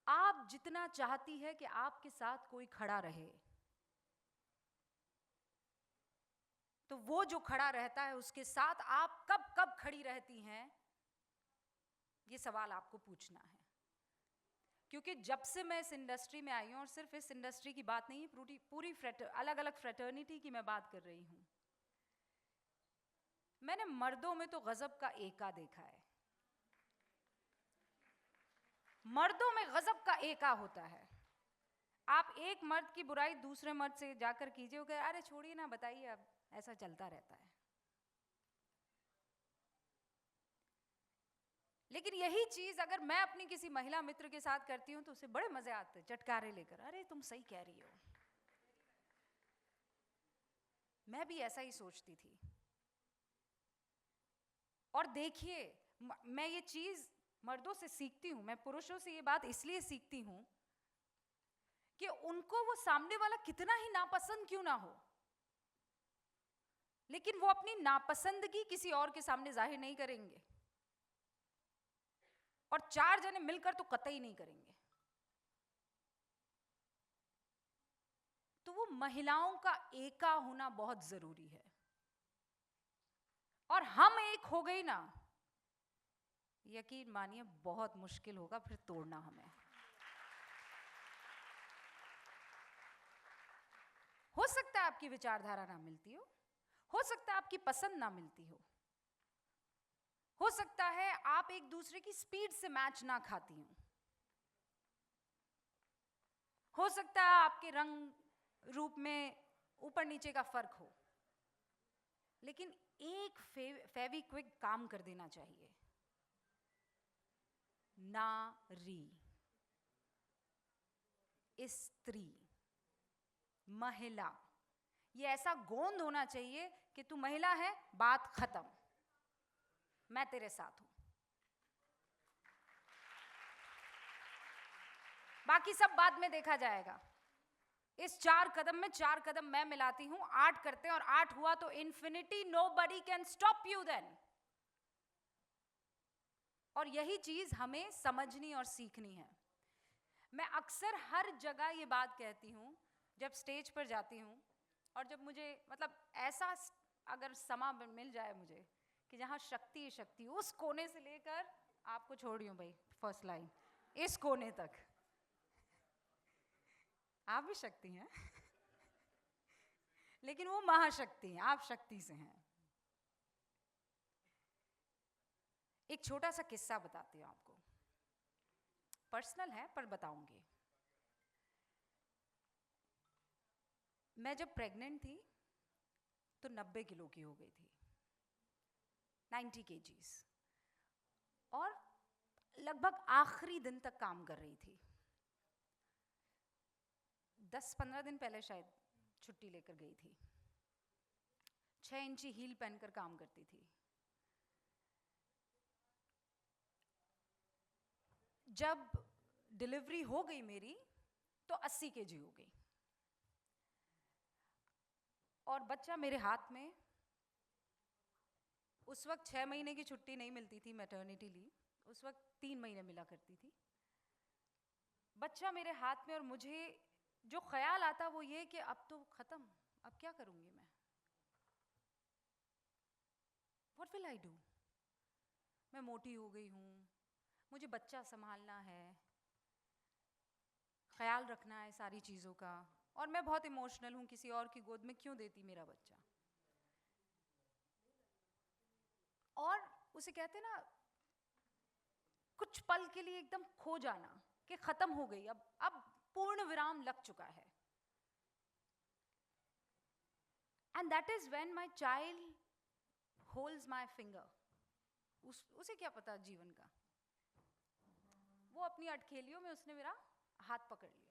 आप जितना चाहती है कि आपके साथ कोई खड़ा रहे, तो वो जो खड़ा रहता है उसके साथ आप कब कब खड़ी रहती हैं, ये सवाल आपको पूछना है। क्योंकि जब से मैं इस इंडस्ट्री में आई हूं, और सिर्फ इस इंडस्ट्री की बात नहीं, पूरी अलग अलग फ्रेटर्निटी की मैं बात कर रही हूं, मैंने मर्दों में तो गजब का एका देखा है। मर्दों में गजब का एका होता है। आप एक मर्द की बुराई दूसरे मर्द से जाकर कीजिए, अरे छोड़िए ना, बताइए, अब ऐसा चलता रहता है। लेकिन यही चीज़ अगर मैं अपनी किसी महिला मित्र के साथ करती हूँ तो उसे बड़े मज़े आते हैं, चटकारे लेकर, अरे तुम सही कह रही हो। मैं भी ऐसा ही सोचती थी। और देखिए, मैं ये चीज़ मर्दों से सीखती हूँ, मैं पुरुषों से ये बात इसलिए सीखती हूँ कि उनको वो सामने वाला कितना ही नापसंद क्यों ना हो, लेकिन वो अपनी नापसंदगी किसी और के सामने जाहिर नहीं करेंगे, और 4 जने मिलकर तो कतई नहीं करेंगे। तो वो महिलाओं का एका होना बहुत जरूरी है, और हम एक हो गई ना, यकीन मानिए बहुत मुश्किल होगा फिर तोड़ना हमें। हो सकता है आपकी विचारधारा ना मिलती हो सकता है आपकी पसंद ना मिलती हो सकता है आप एक दूसरे की स्पीड से मैच ना खाती हो सकता है आपके रंग रूप में ऊपर नीचे का फर्क हो, लेकिन एक फेविक्विक काम कर देना चाहिए, नारी, स्त्री, महिला, ये ऐसा गोंद होना चाहिए कि तू महिला है, बात खत्म, मैं तेरे साथ हूं, बाकी सब बाद में देखा जाएगा। इस 4 कदम में 4 कदम मैं मिलाती हूं, 8 करते हैं, और 8 हुआ तो infinity, nobody can stop you then. और यही चीज हमें समझनी और सीखनी है। मैं अक्सर हर जगह ये बात कहती हूं, जब स्टेज पर जाती हूं, और जब मुझे मतलब ऐसा अगर समा मिल जाए मुझे कि जहां शक्ति ही शक्ति, उस कोने से लेकर, आपको छोड़ रही हूं भाई, फर्स्ट लाइन, इस कोने तक, आप भी शक्ति हैं लेकिन वो महाशक्ति हैं, आप शक्ति से हैं। एक छोटा सा किस्सा बताती हूँ आपको, पर्सनल है पर बताऊंगी। मैं जब प्रेग्नेंट थी तो 90 किलो की हो गई थी, 90 kgs, और लगभग आखिरी दिन तक काम कर रही थी। 10-15 दिन पहले शायद छुट्टी लेकर गई थी, 6 इंची हील पहनकर काम करती थी। जब डिलीवरी हो गई मेरी तो 80 kg हो गई, और बच्चा मेरे हाथ में। उस वक्त 6 महीने की छुट्टी नहीं मिलती थी, मैटरनिटी लीव, उस वक्त 3 महीने मिला करती थी। बच्चा मेरे हाथ में, और मुझे जो ख्याल आता वो ये कि अब तो खत्म, अब क्या करूंगी मैं, व्हाट विल आई डू। मैं मोटी हो गई हूँ, मुझे बच्चा संभालना है, ख्याल रखना है सारी चीज़ों का, और मैं बहुत इमोशनल हूँ, किसी और की गोद में क्यों देती मेरा बच्चा। और उसे कहते ना, कुछ पल के लिए एकदम खो जाना कि खत्म हो गई, अब पूर्ण विराम लग चुका है। And that is when my child holds my finger. उसे क्या पता जीवन का, वो अपनी अटखेलियों में उसने मेरा हाथ पकड़ लिया,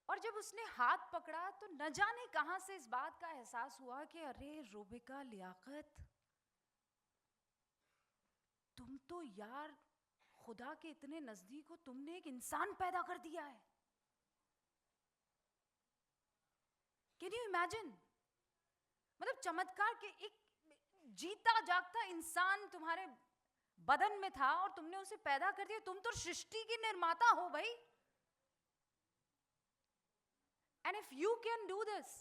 और जब उसने हाथ पकड़ा तो न जाने कहां से इस बात का एहसास हुआ कि अरे रूबिका लियाकत, तुम तो यार खुदा के इतने नजदीक हो, तुमने एक इंसान पैदा कर दिया है। कैन यू इमेजिन, मतलब चमत्कार के एक जीता जागता इंसान तुम्हारे बदन में था और तुमने उसे पैदा कर दिया। तुम तो सृष्टि के निर्माता हो भाई। And if you can do this,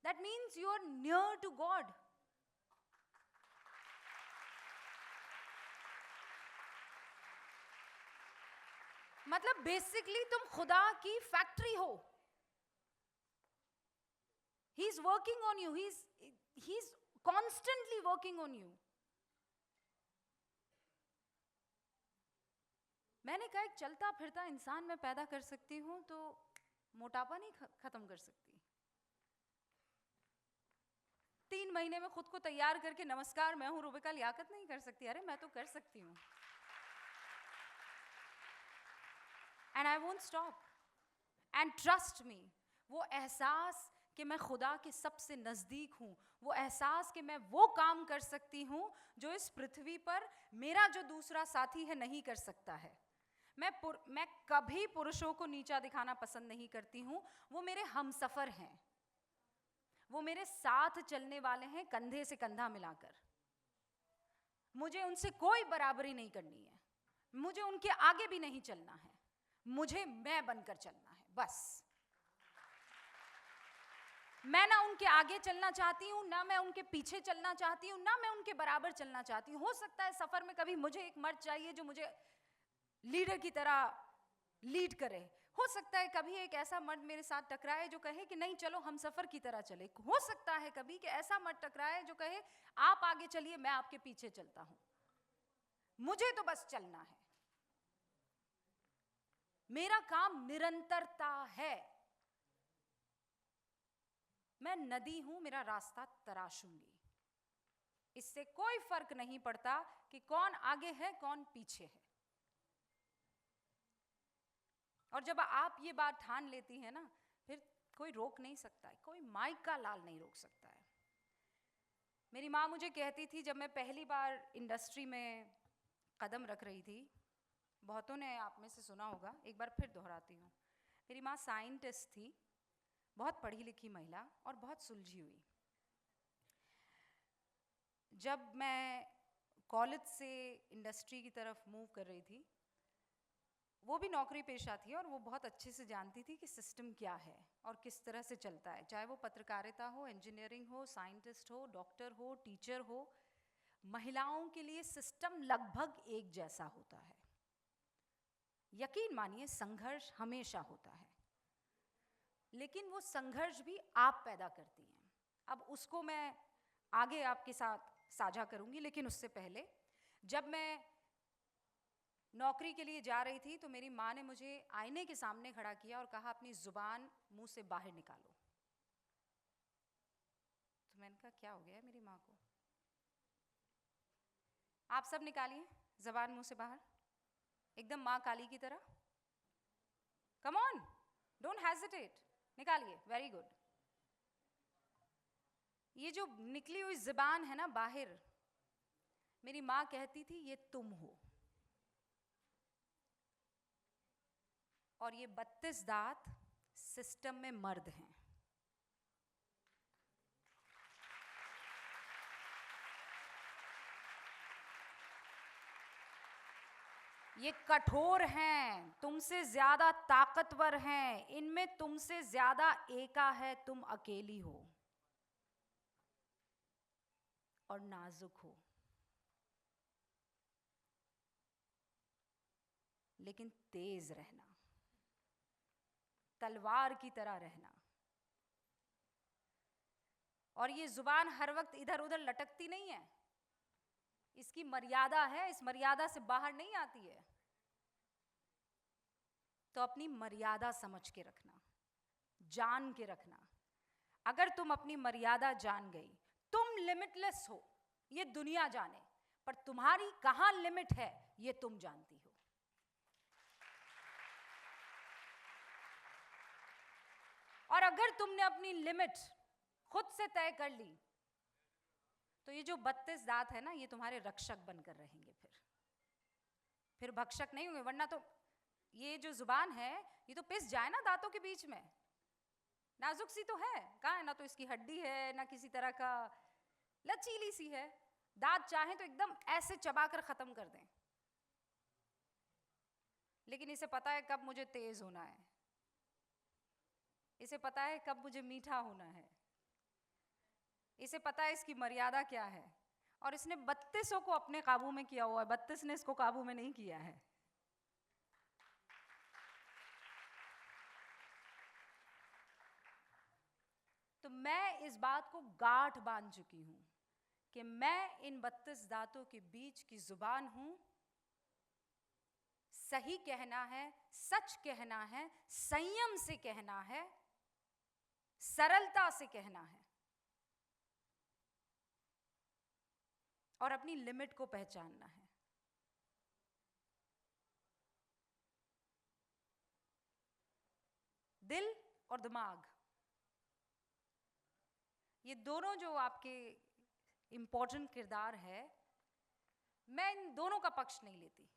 that means you are near to God. मतलब बेसिकली तुम खुदा की फैक्ट्री हो। He is working on you. He is constantly working on you. मैंने कहा एक चलता फिरता इंसान मैं पैदा कर सकती हूँ तो मोटापा नहीं खत्म कर सकती। 3 महीने में खुद को तैयार करके नमस्कार मैं हूँ रुबिका लियाकत नहीं कर सकती? अरे मैं तो कर सकती हूँ. And I won't stop. And trust me, वो एहसास कि मैं खुदा के सबसे नज़दीक हूँ, वो एहसास कि मैं वो काम कर सकती हूँ जो इस पृथ्वी पर मेरा जो दूसरा साथी है नहीं कर सकता है. मैं कभी पुरुषों को नीचा दिखाना पसंद नहीं करती हूँ. वो मेरे हमसफ़र हैं, वो मेरे साथ चलने वाले हैं कंधे से कंधा मिलाकर. मुझे उनसे कोई बराबरी नहीं करनी है, मुझे उनके आगे भी नहीं चलना है, मुझे मैं बनकर चलना है बस. मैं ना उनके आगे चलना चाहती हूँ, ना मैं उनके पीछे चलना चाहती हूँ, ना मैं उनके बराबर चलना चाहती हूँ. हो सकता है सफ़र में कभी मुझे एक मर्द चाहिए जो मुझे लीडर की तरह लीड करे. हो सकता है कभी एक ऐसा मर्द मेरे साथ टकराए जो कहे कि नहीं चलो हम सफ़र की तरह चले. हो सकता है कभी कि ऐसा मर्द टकराए जो कहे आप आगे चलिए मैं आपके पीछे चलता हूँ. मुझे तो बस चलना है. मेरा काम निरंतरता है. मैं नदी हूं, मेरा रास्ता तराशूंगी. इससे कोई फर्क नहीं पड़ता कि कौन आगे है कौन पीछे है. और जब आप ये बात ठान लेती हैं ना, फिर कोई रोक नहीं सकता है, कोई माइक का लाल नहीं रोक सकता है. मेरी माँ मुझे कहती थी जब मैं पहली बार इंडस्ट्री में कदम रख रही थी, बहुतों ने आप में से सुना होगा, एक बार फिर दोहराती हूँ. मेरी माँ साइंटिस्ट थी, बहुत पढ़ी लिखी महिला और बहुत सुलझी हुई. जब मैं कॉलेज से इंडस्ट्री की तरफ मूव कर रही थी, वो भी नौकरी पेशा थी और वो बहुत अच्छे से जानती थी कि सिस्टम क्या है और किस तरह से चलता है. चाहे वो पत्रकारिता हो, इंजीनियरिंग हो, साइंटिस्ट हो, डॉक्टर हो, टीचर हो, महिलाओं के लिए सिस्टम लगभग एक जैसा होता है. यकीन मानिए संघर्ष हमेशा होता है, लेकिन वो संघर्ष भी आप पैदा करती हैं. अब उसको मैं आगे आपके साथ साझा करूंगी, लेकिन उससे पहले जब मैं नौकरी के लिए जा रही थी तो मेरी माँ ने मुझे आईने के सामने खड़ा किया और कहा अपनी ज़ुबान मुंह से बाहर निकालो. तो मैंने कहा क्या हो गया है मेरी माँ को? आप सब निकालिए ज़ुबान मुंह से बाहर, एकदम माँ काली की तरह. कम ऑन, डोंट हेजिटेट, निकालिए. Very good. ये जो निकली हुई ज़ुबान है ना बाहर, मेरी माँ कहती थी ये तुम हो. और ये 32 दांत सिस्टम में मर्द हैं. ये कठोर हैं, तुमसे ज्यादा ताकतवर हैं, इनमें तुमसे ज्यादा एका है, तुम अकेली हो और नाजुक हो, लेकिन तेज रहना, तलवार की तरह रहना. और ये जुबान हर वक्त इधर उधर लटकती नहीं है, इसकी मर्यादा है, इस मर्यादा से बाहर नहीं आती है. तो अपनी मर्यादा समझ के रखना, जान के रखना. अगर तुम अपनी मर्यादा जान गई, तुम लिमिटलेस हो, ये दुनिया जाने, पर तुम्हारी कहाँ लिमिट है ये तुम जानती हो. और अगर तुमने अपनी लिमिट खुद से तय कर ली, तो ये जो 32 दांत है ना, ये तुम्हारे रक्षक बनकर रहेंगे. फिर भक्षक नहीं होंगे. वरना तो ये जो जुबान है ये तो पिस जाए ना दांतों के बीच में. नाजुक सी तो है, कहाँ है, ना तो इसकी हड्डी है, ना किसी तरह का, लचीली सी है. दांत चाहें तो एकदम ऐसे चबाकर खत्म कर दें, लेकिन इसे पता है कब मुझे तेज होना है, इसे पता है कब मुझे मीठा होना है, इसे पता है इसकी मर्यादा क्या है. और इसने 32 को अपने काबू में किया हुआ है, 32 ने इसको काबू में नहीं किया है. तो मैं इस बात को गांठ बांध चुकी हूं कि मैं इन 32 दांतों के बीच की जुबान हूं. सही कहना है, सच कहना है, संयम से कहना है, सरलता से कहना है. और अपनी लिमिट को पहचानना है। दिल और दिमाग, ये दोनों जो आपके इम्पोर्टेंट किरदार है, मैं इन दोनों का पक्ष नहीं लेती।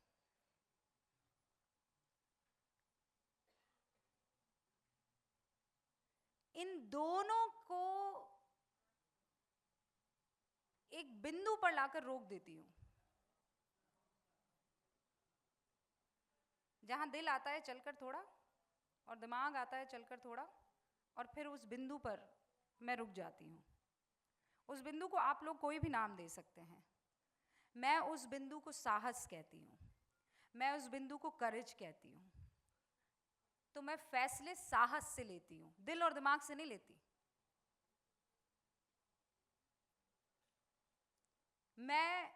इन दोनों को एक बिंदु पर लाकर रोक देती हूं। जहां दिल आता है चलकर थोड़ा और दिमाग आता है चलकर थोड़ा, और फिर उस बिंदु पर मैं रुक जाती हूं। उस बिंदु को आप लोग कोई भी नाम दे सकते हैं। मैं उस बिंदु को साहस कहती हूं, मैं उस बिंदु को करेज कहती हूं। तो मैं फैसले साहस से लेती हूं, दिल और दिमाग से नहीं लेती। मैं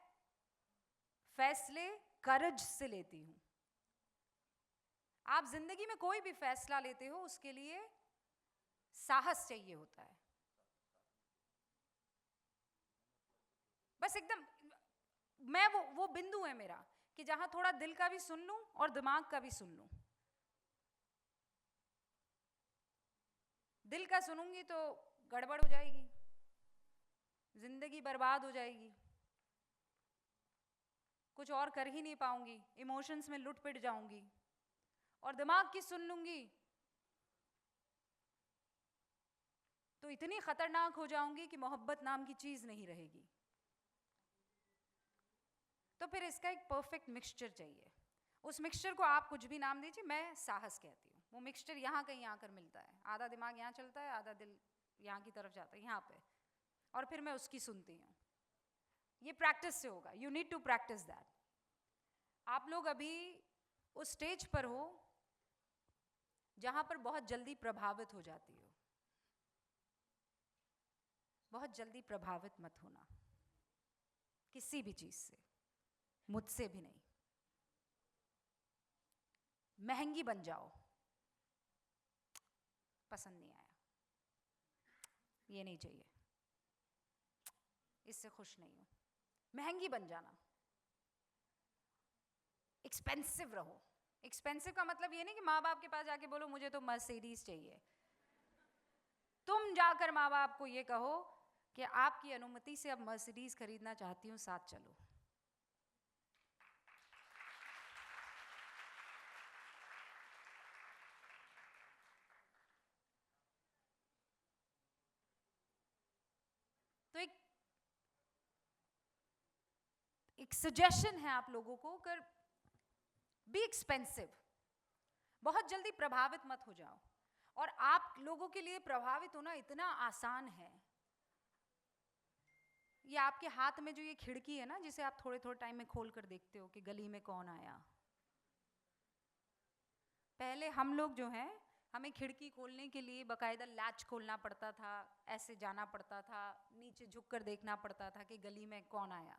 फैसले करेज से लेती हूं। आप जिंदगी में कोई भी फैसला लेते हो, उसके लिए साहस चाहिए होता है। बस एकदम मैं वो बिंदु है मेरा कि जहां थोड़ा दिल का भी सुन लूं और दिमाग का भी सुन लूं। दिल का सुनूंगी तो गड़बड़ हो जाएगी, जिंदगी बर्बाद हो जाएगी, कुछ और कर ही नहीं पाऊंगी, इमोशंस में लुट पिट जाऊंगी। और दिमाग की सुन लूंगी तो इतनी खतरनाक हो जाऊंगी कि मोहब्बत नाम की चीज नहीं रहेगी। तो फिर इसका एक परफेक्ट मिक्सचर चाहिए। उस मिक्सचर को आप कुछ भी नाम दीजिए, मैं साहस कहती हूँ। वो मिक्सचर यहाँ कहीं आकर मिलता है, आधा दिमाग यहाँ चलता है, आधा दिल यहाँ की तरफ जाता है, यहाँ पे, और फिर मैं उसकी सुनती हूँ। ये प्रैक्टिस से होगा, you need to practice that. आप लोग अभी उस स्टेज पर हो जहाँ पर बहुत जल्दी प्रभावित हो जाती हो। बहुत जल्दी प्रभावित मत होना किसी भी चीज से, मुझसे भी नहीं। महंगी बन जाओ, पसंद नहीं आया, ये नहीं चाहिए, इससे खुश नहीं हूं। महंगी बन जाना, एक्सपेंसिव रहो। एक्सपेंसिव का मतलब ये नहीं कि माँ बाप के पास जाके बोलो मुझे तो मर्सिडीज चाहिए। तुम जाकर माँ बाप को ये कहो कि आपकी अनुमति से अब मर्सिडीज खरीदना चाहती हूँ, साथ चलो। तो एक सजेशन है आप लोगों को, कर बी एक्सपेंसिव। बहुत जल्दी प्रभावित मत हो जाओ। और आप लोगों के लिए प्रभावित होना इतना आसान है। ये आपके हाथ में जो ये खिड़की है ना, जिसे आप थोड़े थोड़े टाइम में खोल कर देखते हो कि गली में कौन आया। पहले हम लोग जो हैं, हमें खिड़की खोलने के लिए बाकायदा लैच खोलना पड़ता था, ऐसे जाना पड़ता था, नीचे झुककर देखना पड़ता था कि गली में कौन आया।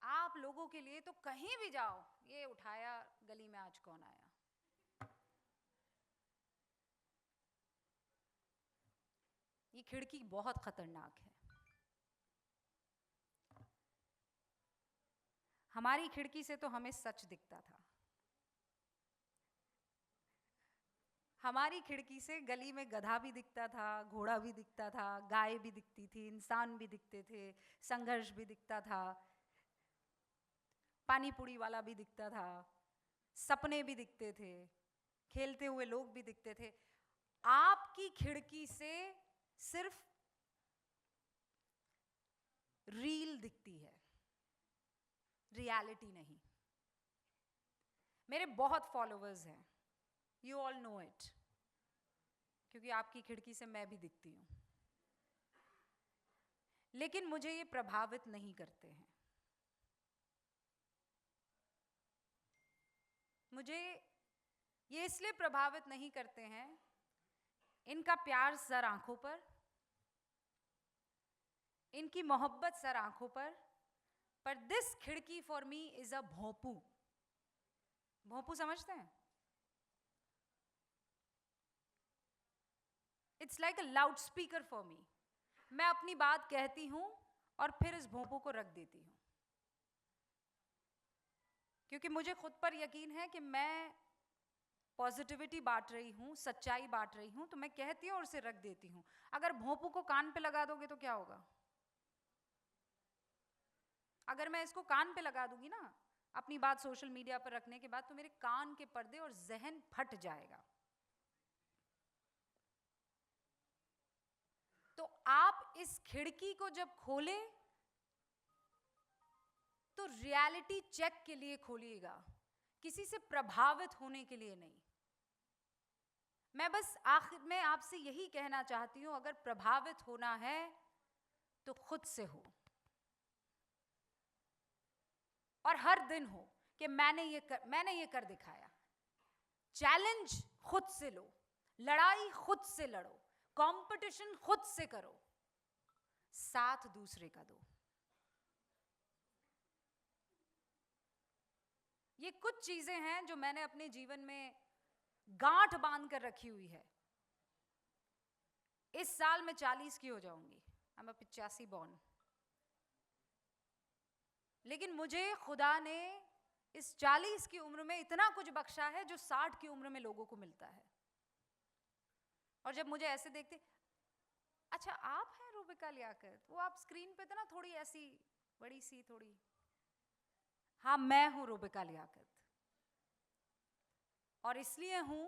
आप लोगों के लिए तो कहीं भी जाओ, ये उठाया, गली में आज कौन आया। ये खिड़की बहुत खतरनाक है। हमारी खिड़की से तो हमें सच दिखता था। हमारी खिड़की से गली में गधा भी दिखता था, घोड़ा भी दिखता था, गाय भी दिखती थी, इंसान भी दिखते थे, संघर्ष भी दिखता था, पानी पूरी वाला भी दिखता था, सपने भी दिखते थे, खेलते हुए लोग भी दिखते थे। आपकी खिड़की से सिर्फ रील दिखती है, रियलिटी नहीं। मेरे बहुत फॉलोअर्स हैं, यू ऑल नो इट, क्योंकि आपकी खिड़की से मैं भी दिखती हूं। लेकिन मुझे ये प्रभावित नहीं करते हैं। मुझे ये इसलिए प्रभावित नहीं करते हैं, इनका प्यार सर आंखों पर, इनकी मोहब्बत सर आंखों पर दिस खिड़की फॉर मी इज अ भोंपू। भोंपू समझते हैं? It's like a loud speaker for me. मैं अपनी बात कहती हूं और फिर इस भोंपू को रख देती हूँ, क्योंकि मुझे खुद पर यकीन है कि मैं पॉजिटिविटी बांट रही हूँ, सच्चाई बांट रही हूँ, तो मैं कहती हूँ और उसे रख देती हूँ। अगर भोंपू को कान पे लगा दोगे तो क्या होगा? अगर मैं इसको कान पे लगा दूंगी ना अपनी बात सोशल मीडिया पर रखने के बाद, तो मेरे कान के पर्दे और जहन फट जाएगा। तो आप इस खिड़की को जब खोले तो रियलिटी चेक के लिए खोलिएगा, किसी से प्रभावित होने के लिए नहीं। मैं बस आखिर में आपसे यही कहना चाहती हूं, अगर प्रभावित होना है तो खुद से हो, और हर दिन हो कि मैंने ये कर दिखाया। चैलेंज खुद से लो, लड़ाई खुद से लड़ो, कंपटीशन खुद से करो, साथ दूसरे का दो। ये कुछ चीजें हैं जो मैंने अपने जीवन में गांठ बांध कर रखी हुई है। इस साल मैं 40 की हो जाऊंगी, I'm a 85 born। लेकिन मुझे खुदा ने इस 40 की उम्र में इतना कुछ बख्शा है जो 60 की उम्र में लोगों को मिलता है। और जब मुझे ऐसे देखते, अच्छा आप हैं रूबिका लियाकत, वो आप स्क्रीन पे थे ना थोड़ी ऐसी बड़ी सी थोड़ी, हाँ मैं हूं रूबिका लियाकत। और इसलिए हूं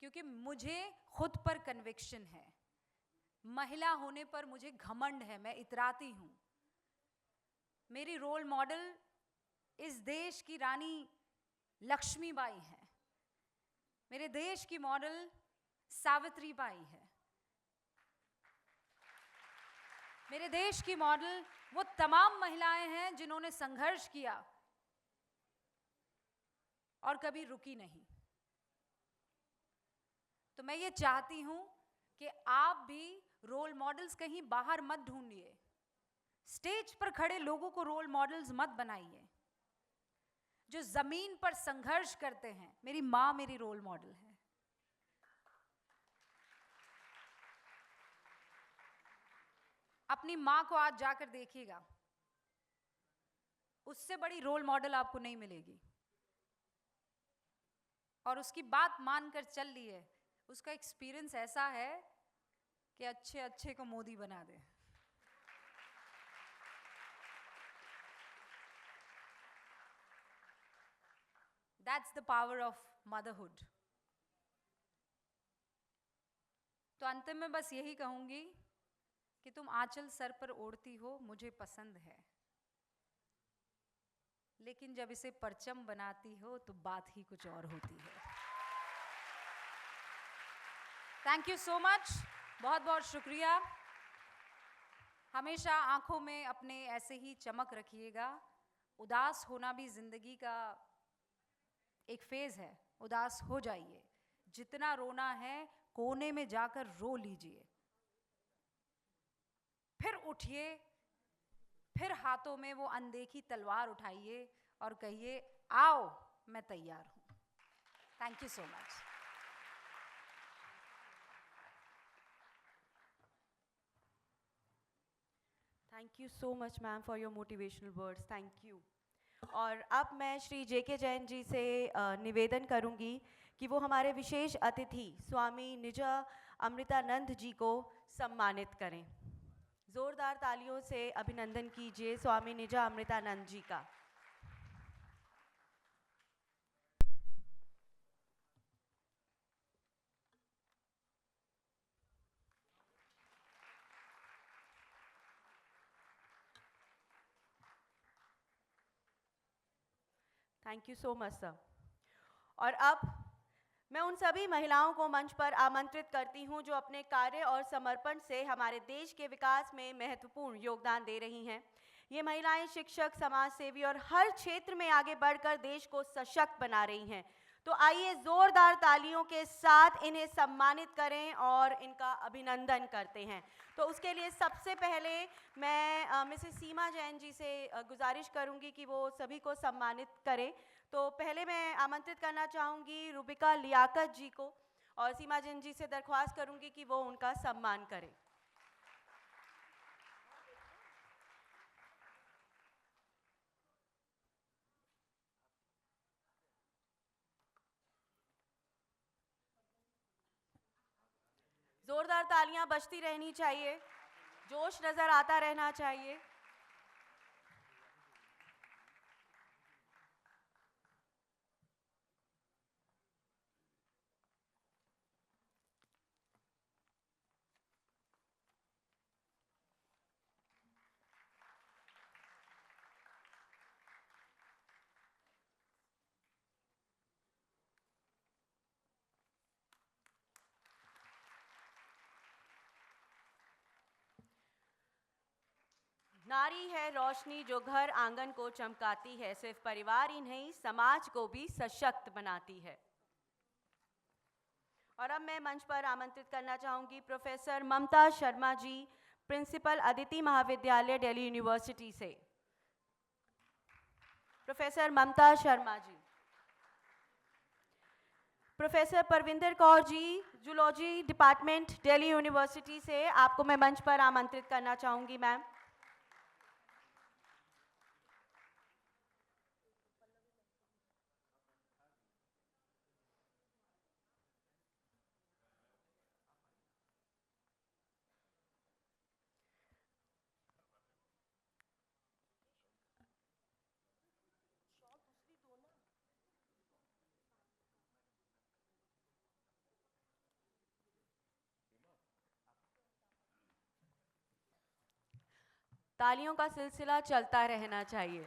क्योंकि मुझे खुद पर कन्विक्शन है, महिला होने पर मुझे घमंड है, मैं इतराती हूं। मेरी रोल मॉडल इस देश की रानी लक्ष्मीबाई है, मेरे देश की मॉडल सावित्रीबाई है, मेरे देश की मॉडल वो तमाम महिलाएं हैं जिन्होंने संघर्ष किया और कभी रुकी नहीं। तो मैं ये चाहती हूं कि आप भी रोल मॉडल्स कहीं बाहर मत ढूंढिए, स्टेज पर खड़े लोगों को रोल मॉडल्स मत बनाइए, जो जमीन पर संघर्ष करते हैं। मेरी माँ मेरी रोल मॉडल है। अपनी माँ को आज जाकर देखिएगा, उससे बड़ी रोल मॉडल आपको नहीं मिलेगी। और उसकी बात मानकर चल ली है, उसका एक्सपीरियंस ऐसा है कि अच्छे अच्छे को मोदी बना दे। That's the power of motherhood। तो अंतिम में बस यही कहूंगी कि तुम आंचल सर पर ओढ़ती हो, मुझे पसंद है, लेकिन जब इसे परचम बनाती हो तो बात ही कुछ और होती है। थैंक यू सो मच, बहुत बहुत शुक्रिया। हमेशा आंखों में अपने ऐसे ही चमक रखिएगा। उदास होना भी जिंदगी का एक फेज है, उदास हो जाइए, जितना रोना है कोने में जाकर रो लीजिए, फिर उठिए, फिर हाथों में वो अनदेखी तलवार उठाइए और कहिए आओ मैं तैयार हूं। Thank you so much. Thank you so much ma'am for your motivational words, thank you. और अब मैं श्री JK जैन जी से निवेदन करूंगी कि वो हमारे विशेष अतिथि स्वामी निजा अमृतानंद जी को सम्मानित करें। जोरदार तालियों से अभिनंदन कीजिए स्वामी निजा अमृतानंद जी का। Thank you so much sir. और अब मैं उन सभी महिलाओं को मंच पर आमंत्रित करती हूं जो अपने कार्य और समर्पण से हमारे देश के विकास में महत्वपूर्ण योगदान दे रही हैं। ये महिलाएं शिक्षक, समाज सेवी और हर क्षेत्र में आगे बढ़कर देश को सशक्त बना रही हैं। तो आइए जोरदार तालियों के साथ इन्हें सम्मानित करें और इनका अभिनंदन करते हैं। तो उसके लिए सबसे पहले मैं मिसेस सीमा जैन जी से गुजारिश करूंगी कि वो सभी को सम्मानित करें। तो पहले मैं आमंत्रित करना चाहूँगी रूबिका लियाकत जी को, और सीमा जैन जी से दरख्वास्त करूँगी कि वो उनका सम्मान करें। जोरदार तालियां बजती रहनी चाहिए, जोश नज़र आता रहना चाहिए। नारी है रोशनी जो घर आंगन को चमकाती है, सिर्फ परिवार ही नहीं समाज को भी सशक्त बनाती है। और अब मैं मंच पर आमंत्रित करना चाहूँगी प्रोफेसर ममता शर्मा जी, प्रिंसिपल अदिति महाविद्यालय दिल्ली यूनिवर्सिटी से। Professor Mamta Sharma ji. Professor Parvinder Kaur ji, zoology department Delhi university से, आपको मैं मंच पर आमंत्रित करना चाहूँगी मैम। तालियों का सिलसिला चलता रहना चाहिए।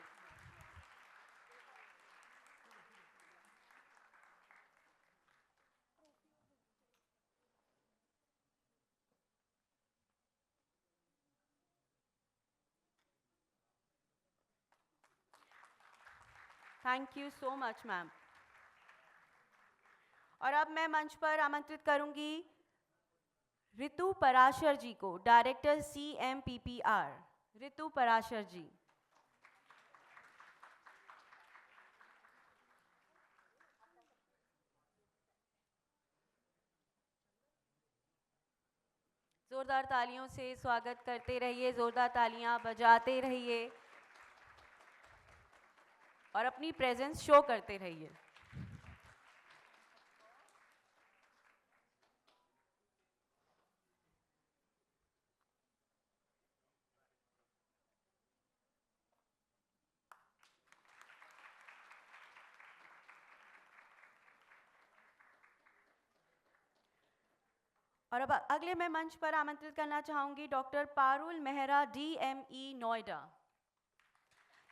Thank you so much ma'am. और अब मैं मंच पर आमंत्रित करूंगी ऋतु पराशर जी को, डायरेक्टर CMPPR। ऋतु पराशर जी। जोरदार तालियों से स्वागत करते रहिए, जोरदार तालियां बजाते रहिए और अपनी प्रेजेंस शो करते रहिए। और अब अगले मैं मंच पर आमंत्रित करना चाहूंगी doctor Parul Mehra, DME Noida.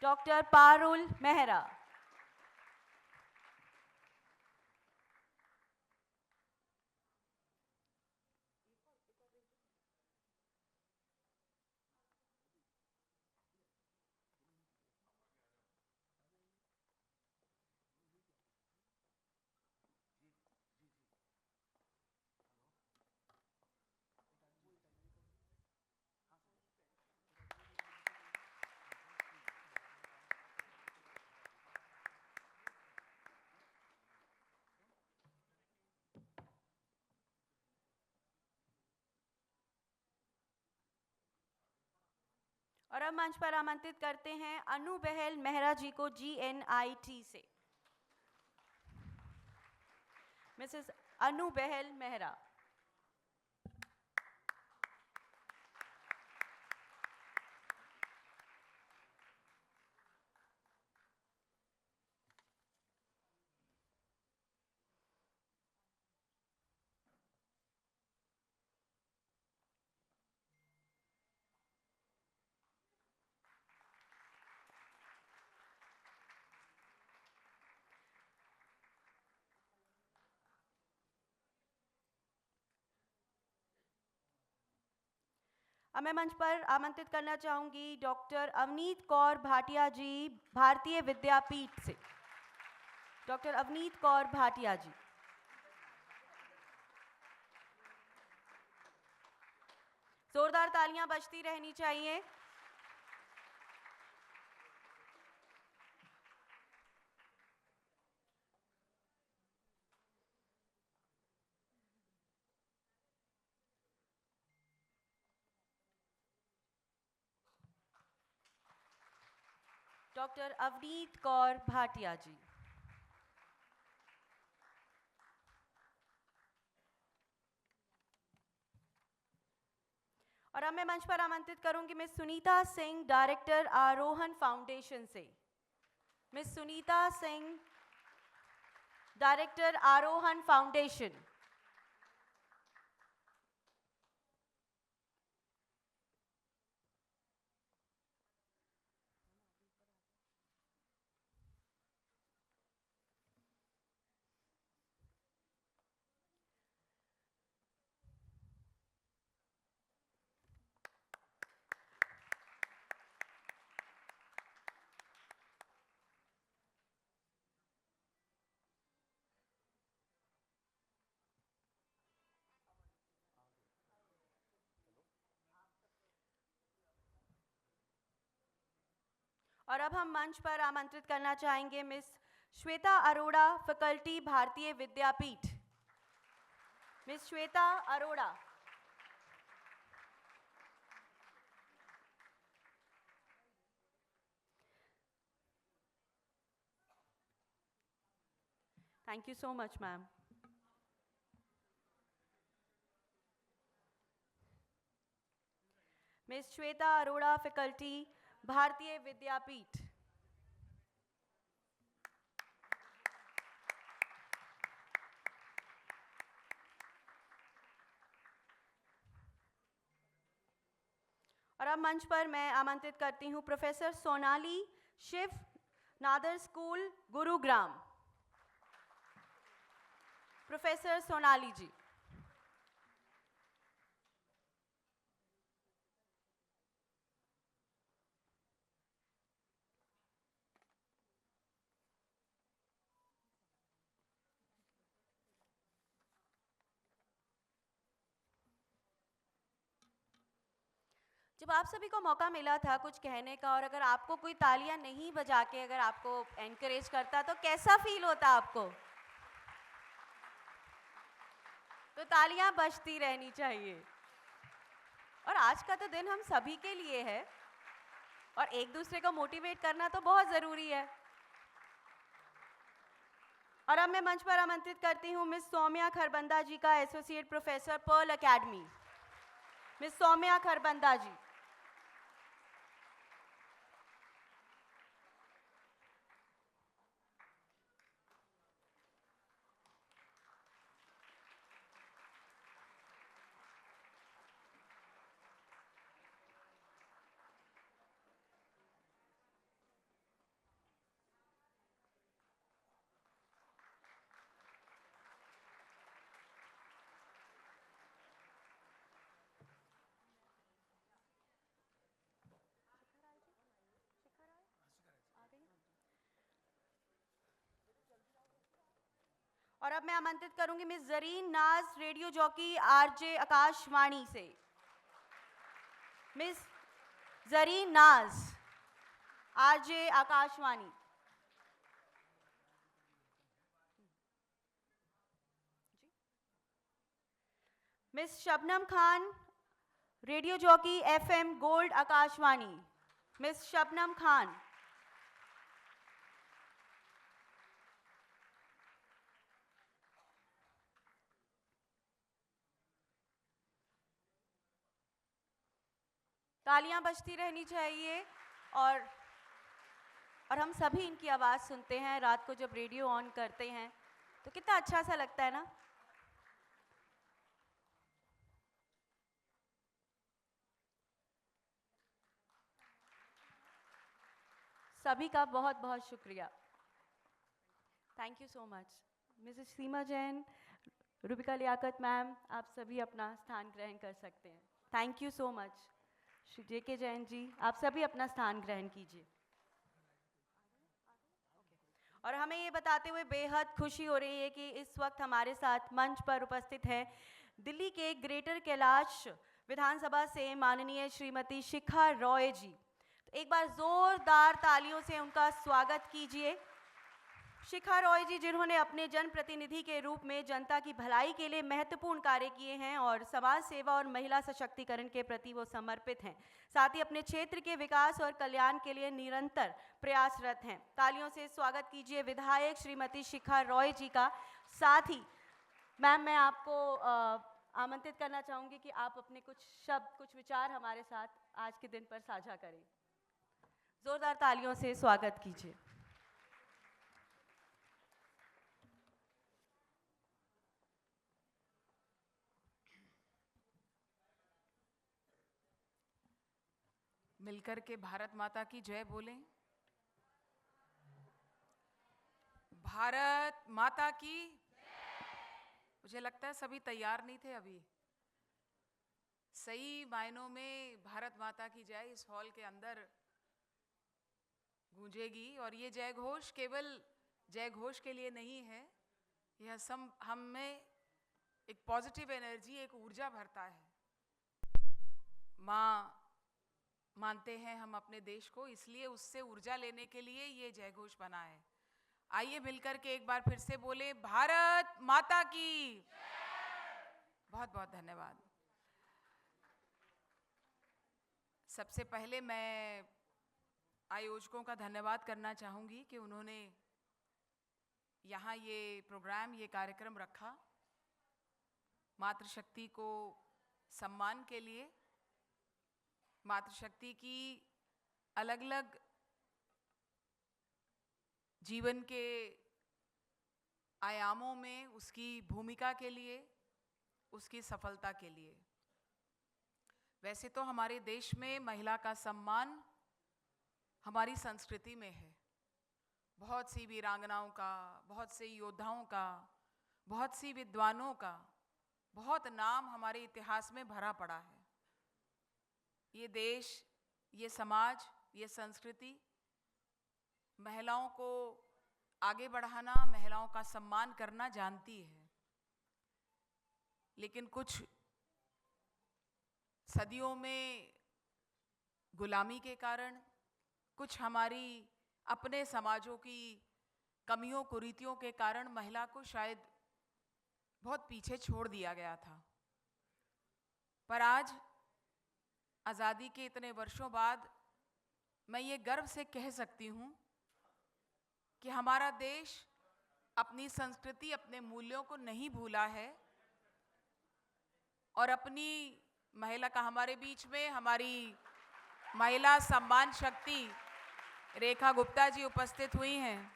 Doctor Parul Mehra. और अब मंच पर आमंत्रित करते हैं अनु बहल मेहरा जी को, GNIT से। मिसेस अनु बहल मेहरा। अब मैं मंच पर आमंत्रित करना चाहूंगी डॉक्टर अवनीत कौर भाटिया जी, भारतीय विद्यापीठ से। डॉक्टर अवनीत कौर भाटिया जी। जोरदार तालियां बजती रहनी चाहिए। डॉक्टर अवनीत कौर भाटिया जी। और अब मैं मंच पर आमंत्रित करूंगी मिस सुनीता सिंह, डायरेक्टर आरोहण फाउंडेशन से। मिस सुनीता सिंह, डायरेक्टर आरोहण फाउंडेशन। और अब हम मंच पर आमंत्रित करना चाहेंगे miss Shweta Arora, faculty, Bharati Vidyapeeth. Miss Shweta Arora. Thank you so much ma'am. Miss Shweta Arora, faculty, Bharati Vidyapeeth. और अब मंच पर मैं आमंत्रित करती हूं professor Sonali Shiv, Nadar school, Gurugram. Professor Sonali ji. जब आप सभी को मौका मिला था कुछ कहने का, और अगर आपको कोई तालियां नहीं बजा के अगर आपको एनकरेज करता तो कैसा फील होता आपको? तो तालियां बजती रहनी चाहिए। और आज का तो दिन हम सभी के लिए है और एक दूसरे को मोटिवेट करना तो बहुत ज़रूरी है। और अब मैं मंच पर आमंत्रित करती हूँ मिस सौम्या खरबंदा जी का, associate professor, pearl academy. Miss Saumya Kharbanda ji. और अब मैं आमंत्रित करूंगी मिस जरीन नाज, रेडियो जॉकी, आरजे आकाशवाणी से। मिस जरीन नाज, RJ Akashvani. Miss Shabnam Khan, radio jockey, FM gold, Akashvani. Miss Shabnam Khan. तालियां बजती रहनी चाहिए। और हम सभी इनकी आवाज़ सुनते हैं रात को जब रेडियो ऑन करते हैं तो कितना अच्छा सा लगता है ना। सभी का बहुत बहुत शुक्रिया। Thank you so much. Mrs Seema Jain, Rubika Liyaquat ma'am, आप सभी अपना स्थान ग्रहण कर सकते हैं। Thank you so much. Shri JK Jain ji, आप सभी अपना स्थान ग्रहण कीजिए। और हमें ये बताते हुए बेहद खुशी हो रही है कि इस वक्त हमारे साथ मंच पर उपस्थित है दिल्ली के ग्रेटर कैलाश विधानसभा से माननीय श्रीमती शिखा रॉय जी। तो एक बार जोरदार तालियों से उनका स्वागत कीजिए। शिखा रॉय जी, जिन्होंने अपने जनप्रतिनिधि के रूप में जनता की भलाई के लिए महत्वपूर्ण कार्य किए हैं और समाज सेवा और महिला सशक्तिकरण के प्रति वो समर्पित हैं, साथ ही अपने क्षेत्र के विकास और कल्याण के लिए निरंतर प्रयासरत हैं। तालियों से स्वागत कीजिए विधायक श्रीमती शिखा रॉय जी का। साथ ही मैम, मैं आपको आमंत्रित करना चाहूँगी कि आप अपने कुछ शब्द, कुछ विचार हमारे साथ आज के दिन पर साझा करें। ज़ोरदार तालियों से स्वागत कीजिए। मिलकर के भारत माता की जय बोलें। भारत माता की। मुझे लगता है सभी तैयार नहीं थे अभी। सही मायनों में भारत माता की जय इस हॉल के अंदर गूंजेगी, और ये जय घोष केवल जय घोष के लिए नहीं है, यह हम में एक पॉजिटिव एनर्जी, एक ऊर्जा भरता है। माँ मानते हैं हम अपने देश को, इसलिए उससे ऊर्जा लेने के लिए ये जय घोष बना है। आइए मिलकर के एक बार फिर से बोले, भारत माता की। बहुत बहुत धन्यवाद। सबसे पहले मैं आयोजकों का धन्यवाद करना चाहूँगी कि उन्होंने यहाँ ये प्रोग्राम, ये कार्यक्रम रखा मातृशक्ति को सम्मान के लिए। मातृशक्ति की अलग अलग जीवन के आयामों में उसकी भूमिका के लिए, उसकी सफलता के लिए। वैसे तो हमारे देश में महिला का सम्मान हमारी संस्कृति में है। बहुत सी वीरांगनाओं का, बहुत से योद्धाओं का, बहुत सी विद्वानों का बहुत नाम हमारे इतिहास में भरा पड़ा है। ये देश, ये समाज, ये संस्कृति महिलाओं को आगे बढ़ाना, महिलाओं का सम्मान करना जानती है। लेकिन कुछ सदियों में गुलामी के कारण, कुछ हमारी अपने समाजों की कमियों कुरीतियों के कारण महिला को शायद बहुत पीछे छोड़ दिया गया था। पर आज आज़ादी के इतने वर्षों बाद मैं ये गर्व से कह सकती हूँ कि हमारा देश अपनी संस्कृति, अपने मूल्यों को नहीं भूला है, और अपनी महिला का, हमारे बीच में हमारी महिला सम्मान शक्ति रेखा गुप्ता जी उपस्थित हुई हैं।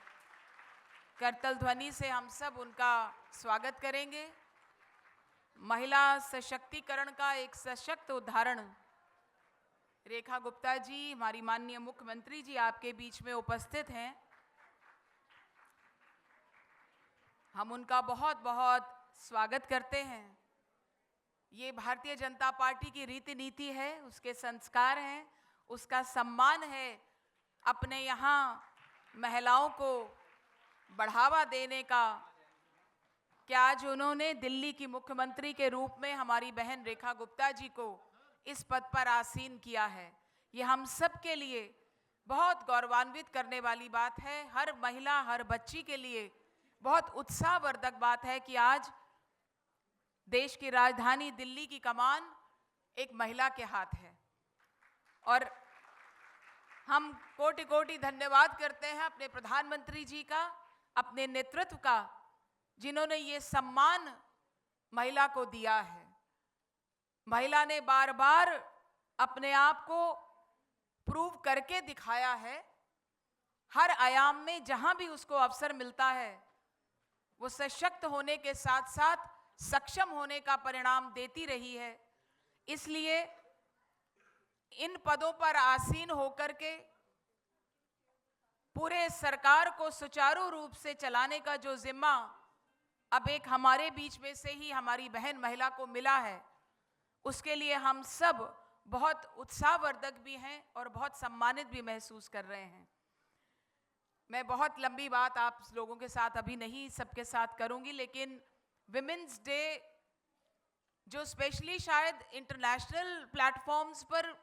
करतल ध्वनि से हम सब उनका स्वागत करेंगे। महिला सशक्तिकरण का एक सशक्त उदाहरण रेखा गुप्ता जी, हमारी माननीय मुख्यमंत्री जी आपके बीच में उपस्थित हैं। हम उनका बहुत बहुत स्वागत करते हैं। ये भारतीय जनता पार्टी की रीति नीति है, उसके संस्कार हैं, उसका सम्मान है अपने यहाँ महिलाओं को बढ़ावा देने का। क्या आज उन्होंने दिल्ली की मुख्यमंत्री के रूप में हमारी बहन रेखा गुप्ता जी को इस पद पर आसीन किया है, ये हम सब के लिए बहुत गौरवान्वित करने वाली बात है। हर महिला, हर बच्ची के लिए बहुत उत्साहवर्धक बात है कि आज देश की राजधानी दिल्ली की कमान एक महिला के हाथ है। और हम कोटि कोटि धन्यवाद करते हैं अपने प्रधानमंत्री जी का, अपने नेतृत्व का, जिन्होंने ये सम्मान महिला को दिया है। महिला ने बार बार अपने आप को प्रूव करके दिखाया है। हर आयाम में जहां भी उसको अवसर मिलता है, वो सशक्त होने के साथ साथ सक्षम होने का परिणाम देती रही है। इसलिए इन पदों पर आसीन होकर के पूरे सरकार को सुचारू रूप से चलाने का जो जिम्मा अब एक हमारे बीच में से ही हमारी बहन महिला को मिला है, उसके लिए हम सब बहुत उत्साहवर्धक भी हैं और बहुत सम्मानित भी महसूस कर रहे हैं। मैं बहुत लंबी बात आप लोगों के साथ अभी नहीं सबके साथ करूंगी, लेकिन विमेंस डे जो स्पेशली शायद इंटरनेशनल प्लेटफॉर्म्स पर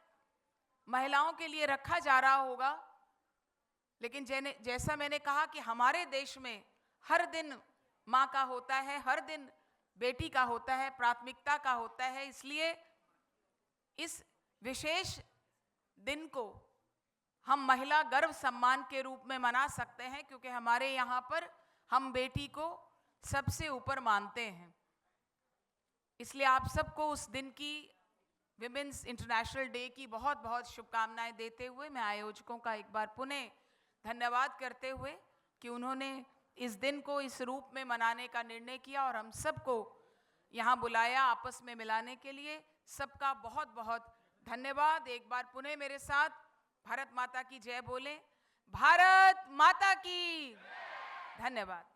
महिलाओं के लिए रखा जा रहा होगा, लेकिन जैसा मैंने कहा कि हमारे देश में हर दिन माँ का होता है, हर दिन बेटी का होता है, प्राथमिकता का होता है। इसलिए इस विशेष दिन को हम महिला गर्व सम्मान के रूप में मना सकते हैं, क्योंकि हमारे यहाँ पर हम बेटी को सबसे ऊपर मानते हैं। इसलिए आप सबको उस दिन की विमेंस इंटरनेशनल डे की बहुत बहुत शुभकामनाएं देते हुए मैं आयोजकों का एक बार पुनः धन्यवाद करते हुए कि उन्होंने इस दिन को इस रूप में मनाने का निर्णय किया और हम सबको यहाँ बुलाया आपस में मिलाने के लिए। सबका बहुत बहुत धन्यवाद। एक बार पुनः मेरे साथ भारत माता की जय बोलें। भारत माता की धन्यवाद।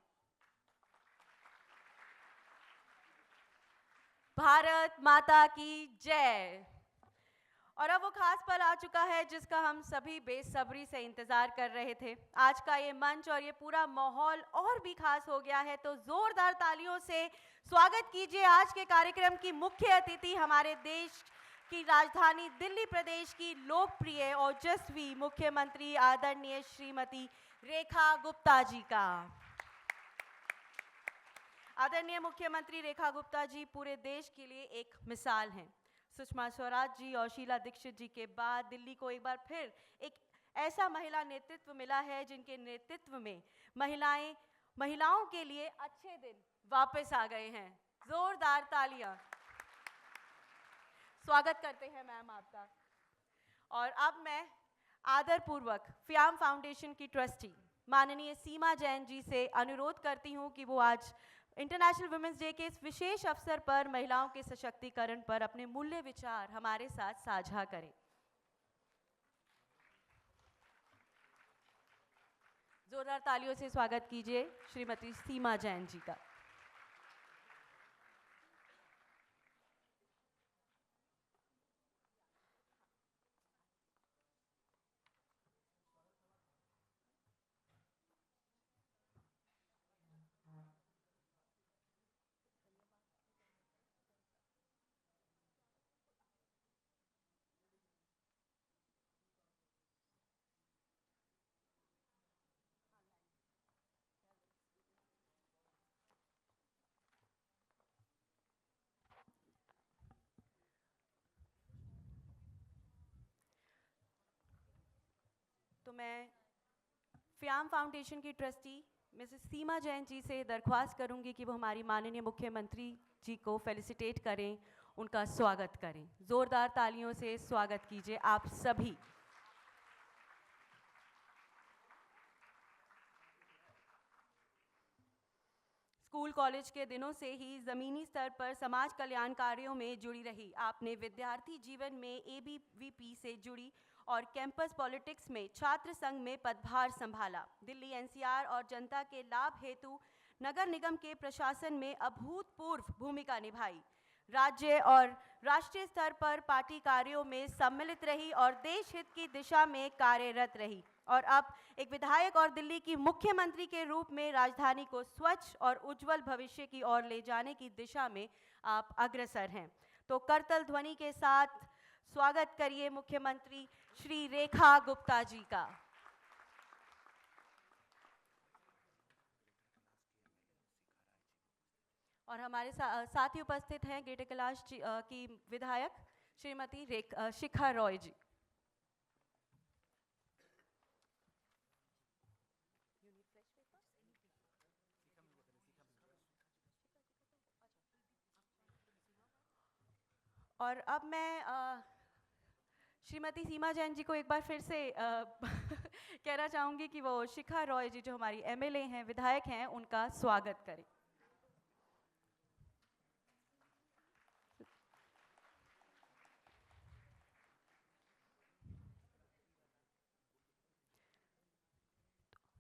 भारत माता की जय। और अब वो खास पल आ चुका है जिसका हम सभी बेसब्री से इंतजार कर रहे थे। आज का ये मंच और ये पूरा माहौल और भी खास हो गया है, तो जोरदार तालियों से स्वागत कीजिए आज के कार्यक्रम की मुख्य अतिथि, हमारे देश की राजधानी दिल्ली प्रदेश की लोकप्रिय ओजस्वी मुख्यमंत्री आदरणीय श्रीमती रेखा गुप्ता जी का। आदरणीय मुख्यमंत्री रेखा गुप्ता जी पूरे देश के लिए एक मिसाल हैं। सुषमा स्वराज जी और शीला दीक्षित जी के बाद दिल्ली को एक बार फिर एक ऐसा महिला नेतृत्व मिला है जिनके नेतृत्व में महिलाओं के लिए अच्छे दिन वापस आ गए हैं। जोरदार तालियां। स्वागत करते हैं मैम आपका। और अब मैं आदरपूर्वक फ्याम फाउंडेशन की ट्रस्टी माननीय सीमा जैन जी से अनुरोध करती हूं कि वो आज इंटरनेशनल वुमेन्स डे के इस विशेष अवसर पर महिलाओं के सशक्तिकरण पर अपने मूल्य विचार हमारे साथ साझा करें। जोरदार तालियों से स्वागत कीजिए श्रीमती सीमा जैन जी का। तो मैं फ्याम फाउंडेशन की ट्रस्टी मिसेस सीमा जैन जी से दरख्वास्त करूंगी कि वो हमारी माननीय मुख्यमंत्री जी को फेलिसिटेट करें, उनका स्वागत करें। जोरदार तालियों से स्वागत कीजिए आप सभी। स्कूल कॉलेज के दिनों से ही ज़मीनी स्तर पर समाज कल्याण कार्यों में जुड़ी रही आपने विद्यार्थी जीवन में ABVP से जुड़ी और कैंपस पॉलिटिक्स में छात्र संघ में पदभार संभाला। दिल्ली NCR और जनता के लाभ हेतु नगर निगम के प्रशासन में अभूतपूर्व भूमिका निभाई। राज्य और राष्ट्रीय स्तर पर पार्टी कार्यों में सम्मिलित रही और देश हित की दिशा में कार्यरत रही। और अब एक विधायक और दिल्ली की मुख्यमंत्री के रूप में राजधानी को स्वच्छ और उज्जवल भविष्य की ओर ले जाने की दिशा में आप अग्रसर हैं। तो करतल ध्वनि के साथ स्वागत करिए मुख्यमंत्री श्री रेखा गुप्ता जी का। और हमारे साथ ही उपस्थित हैं ग्रेटर कैलाश की विधायक श्रीमती शिखा रॉय जी। और अब मैं श्रीमती सीमा जैन जी को एक बार फिर से कहना चाहूँगी कि वो शिखा रॉय जी जो हमारी MLA हैं, विधायक हैं, उनका स्वागत करें।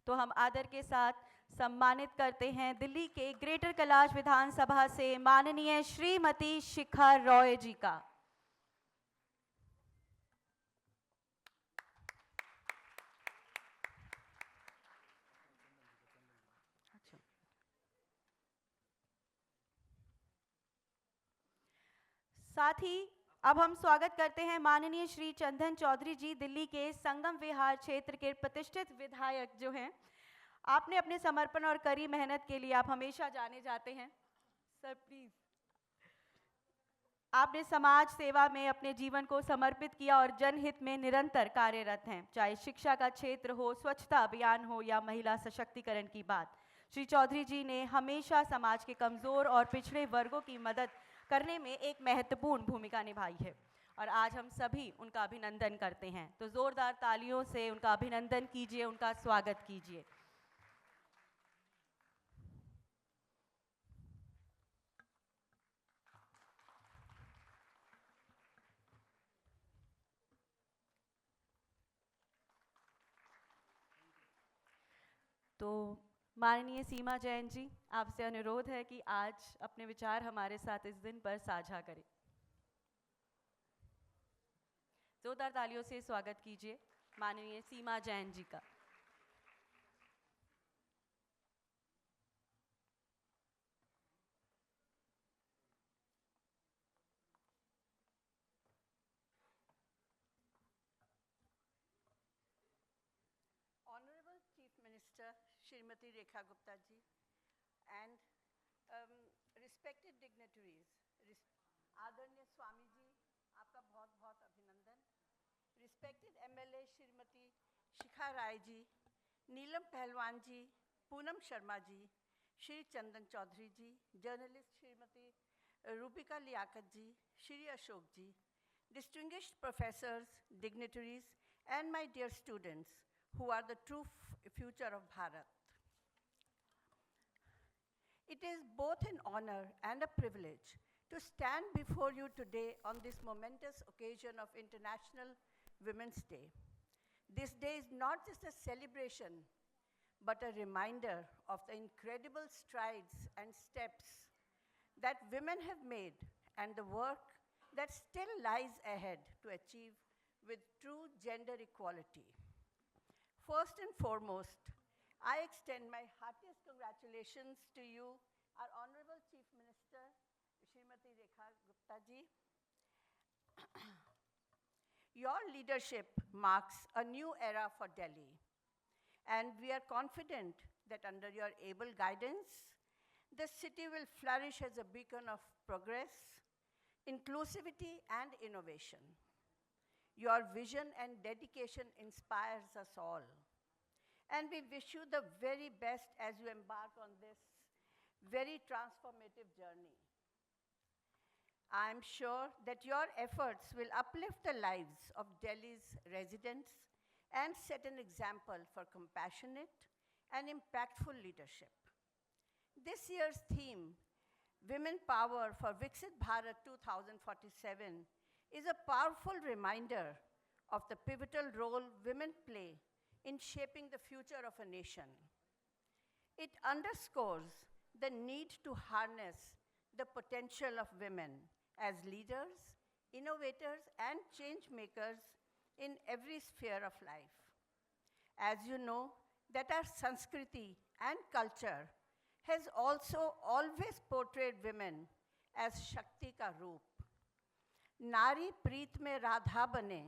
तो हम आदर के साथ सम्मानित करते हैं दिल्ली के ग्रेटर कैलाश विधानसभा से माननीय श्रीमती शिखा रॉय जी का। साथ ही अब हम स्वागत करते हैं माननीय श्री चंदन चौधरी जी, दिल्ली के संगम विहार क्षेत्र के प्रतिष्ठित विधायक जो हैं। आपने अपने समर्पण और कड़ी मेहनत के लिए आप हमेशा जाने जाते हैं। सर प्लीज, आपने समाज सेवा में अपने जीवन को समर्पित किया और जनहित में निरंतर कार्यरत हैं, चाहे शिक्षा का क्षेत्र हो, स्वच्छता अभियान हो या महिला सशक्तिकरण की बात। श्री चौधरी जी ने हमेशा समाज के कमजोर और पिछड़े वर्गों की मदद करने में एक महत्वपूर्ण भूमिका निभाई है और आज हम सभी उनका अभिनंदन करते हैं। तो ज़ोरदार तालियों से उनका अभिनंदन कीजिए, उनका स्वागत कीजिए। तो माननीय सीमा जैन जी, आपसे अनुरोध है कि आज अपने विचार हमारे साथ इस दिन पर साझा करें। जोरदार तालियों से स्वागत कीजिए माननीय सीमा जैन जी का। Honorable Chief Minister Srimati Rekha Gupta ji and respected dignitaries, आदरणीय स्वामी जी, आपका बहुत बहुत अभिनंदन। Respected MLA Srimati Shikha Rai ji, Neelam Pehलवान ji, Poonam Sharma ji, Shri Chandan Chaudhary ji, journalist Shrimati Rubika Liyaquat ji, Shri Ashok ji, distinguished professors, dignitaries, and my dear students, who are the true future of Bharat. It is both an honor and a privilege to stand before you today on this momentous occasion of International Women's Day. This day is not just a celebration, but a reminder of the incredible strides and steps that women have made and the work that still lies ahead to achieve with true gender equality. First and foremost, I extend my heartiest congratulations to you, our Honorable Chief Minister, Srimati Rekha Gupta ji. Your leadership marks a new era for Delhi, and we are confident that under your able guidance, the city will flourish as a beacon of progress, inclusivity, and innovation. Your vision and dedication inspires us all, and we wish you the very best as you embark on this very transformative journey. I am sure that your efforts will uplift the lives of Delhi's residents and set an example for compassionate and impactful leadership. This year's theme, Women Power for Viksit Bharat 2047, is a powerful reminder of the pivotal role women play in shaping the future of a nation. It underscores the need to harness the potential of women as leaders, innovators, and change makers in every sphere of life. As you know, that our Sanskriti and culture has also always portrayed women as Shakti ka roop. नारी प्रीत में राधा बने,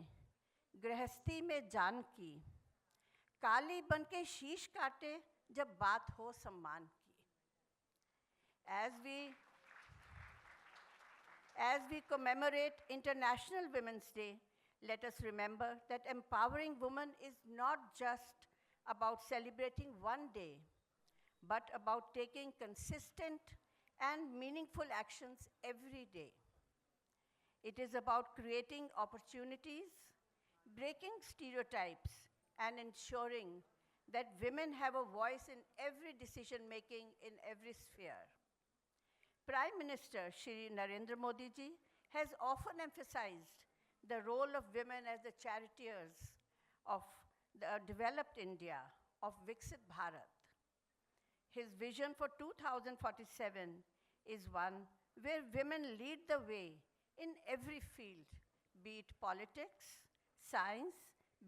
गृहस्थी में जानकी, काली बन के शीश काटे जब बात हो सम्मान की. As we commemorate International Women's Day, let us remember that empowering women is not just about celebrating one day, but about taking consistent and meaningful actions every day. It is about creating opportunities, breaking stereotypes, and ensuring that women have a voice in every decision making in every sphere. Prime Minister Shri Narendra Modi ji has often emphasized the role of women as the charioteers of the developed India, of Viksit Bharat. His vision for 2047 is one where women lead the way in every field, be it politics, science,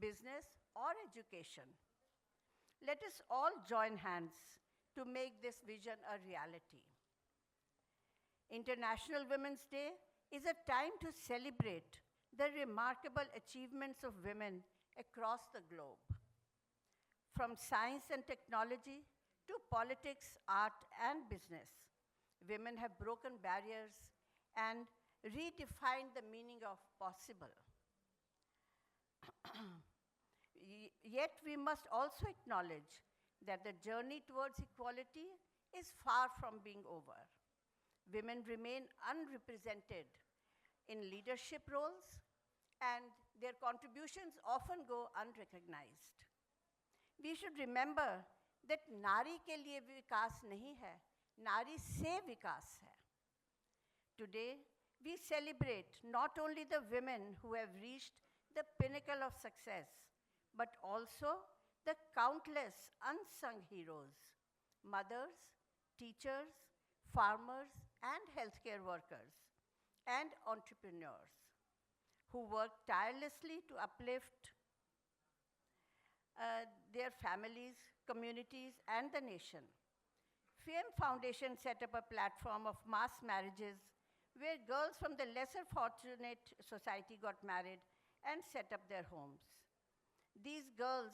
business, or education. Let us all join hands to make this vision a reality. International Women's Day is a time to celebrate the remarkable achievements of women across the globe. From science and technology to politics, art, and business, women have broken barriers and redefined the meaning of possible. Yet we must also acknowledge that the journey towards equality is far from being over. women remain unrepresented in leadership roles and their contributions often go unrecognized. We should remember that Nari ke liye vikas nahi hai, Nari se vikas hai. Today, we celebrate not only the women who have reached the pinnacle of success, but also the countless unsung heroes, mothers, teachers, farmers, and healthcare workers, and entrepreneurs who work tirelessly to uplift their families, communities, and the nation. FIAM Foundation set up a platform of mass marriages where girls from the lesser fortunate society got married and set up their homes. These girls,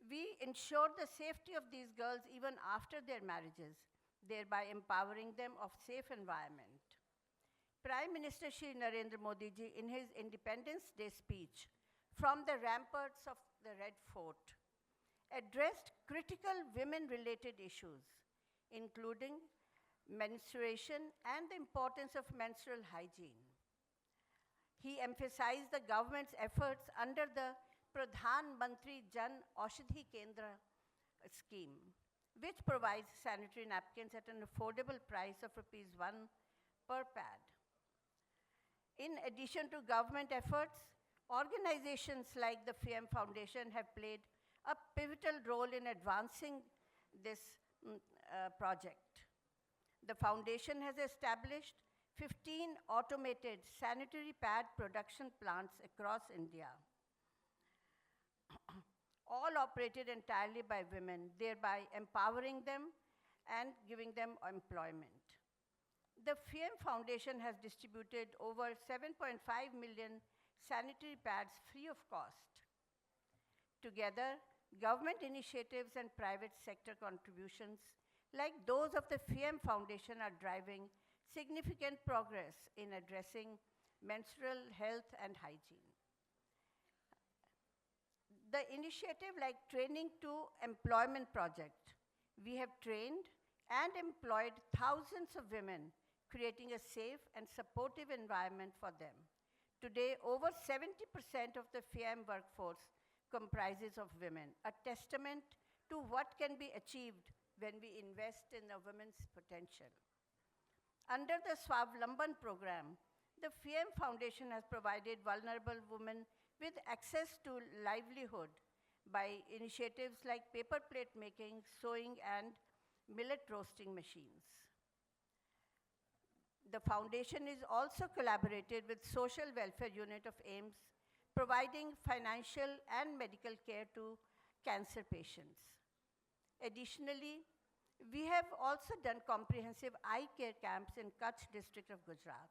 we ensure the safety of these girls even after their marriages, thereby empowering them of safe environment. Prime Minister Shri Narendra Modi ji, in his Independence Day speech from the ramparts of the Red Fort, addressed critical women-related issues, including menstruation and the importance of menstrual hygiene. He emphasized the government's efforts under the Pradhan Mantri Jan Aushadhi Kendra scheme, which provides sanitary napkins at an affordable price of ₹1 per pad. In addition to government efforts, organizations like the FIAM Foundation have played a pivotal role in advancing this project. The foundation has established 15 automated sanitary pad production plants across India, all operated entirely by women, thereby empowering them and giving them employment. The FIAM Foundation has distributed over 7.5 million sanitary pads free of cost. Together, government initiatives and private sector contributions like those of the FIAM Foundation are driving significant progress in addressing menstrual health and hygiene. The initiative like Training to Employment Project, we have trained and employed thousands of women, creating a safe and supportive environment for them. Today, over 70% of the FIAM workforce comprises of women, a testament to what can be achieved when we invest in a woman's potential. Under the Swavlamban program, the FIAM Foundation has provided vulnerable women with access to livelihood by initiatives like paper plate making, sewing, and millet roasting machines. The foundation is also collaborated with Social Welfare Unit of AIMS, providing financial and medical care to cancer patients. Additionally, we have also done comprehensive eye care camps in Kutch district of Gujarat.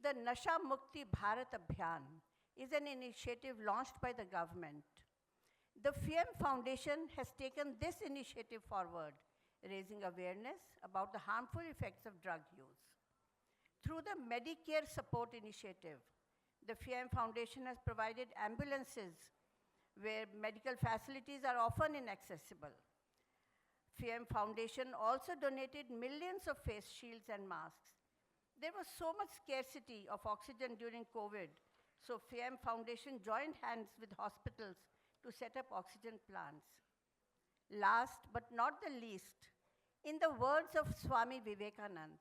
The Nasha Mukti Bharat Abhiyan is an initiative launched by the government. The FIAM Foundation has taken this initiative forward, raising awareness about the harmful effects of drug use. Through the Medicare Support Initiative, the FIAM Foundation has provided ambulances where medical facilities are often inaccessible. FIAM Foundation also donated millions of face shields and masks. There was so much scarcity of oxygen during COVID, so FIAM Foundation joined hands with hospitals to set up oxygen plants. Last but not the least, in the words of Swami Vivekananda,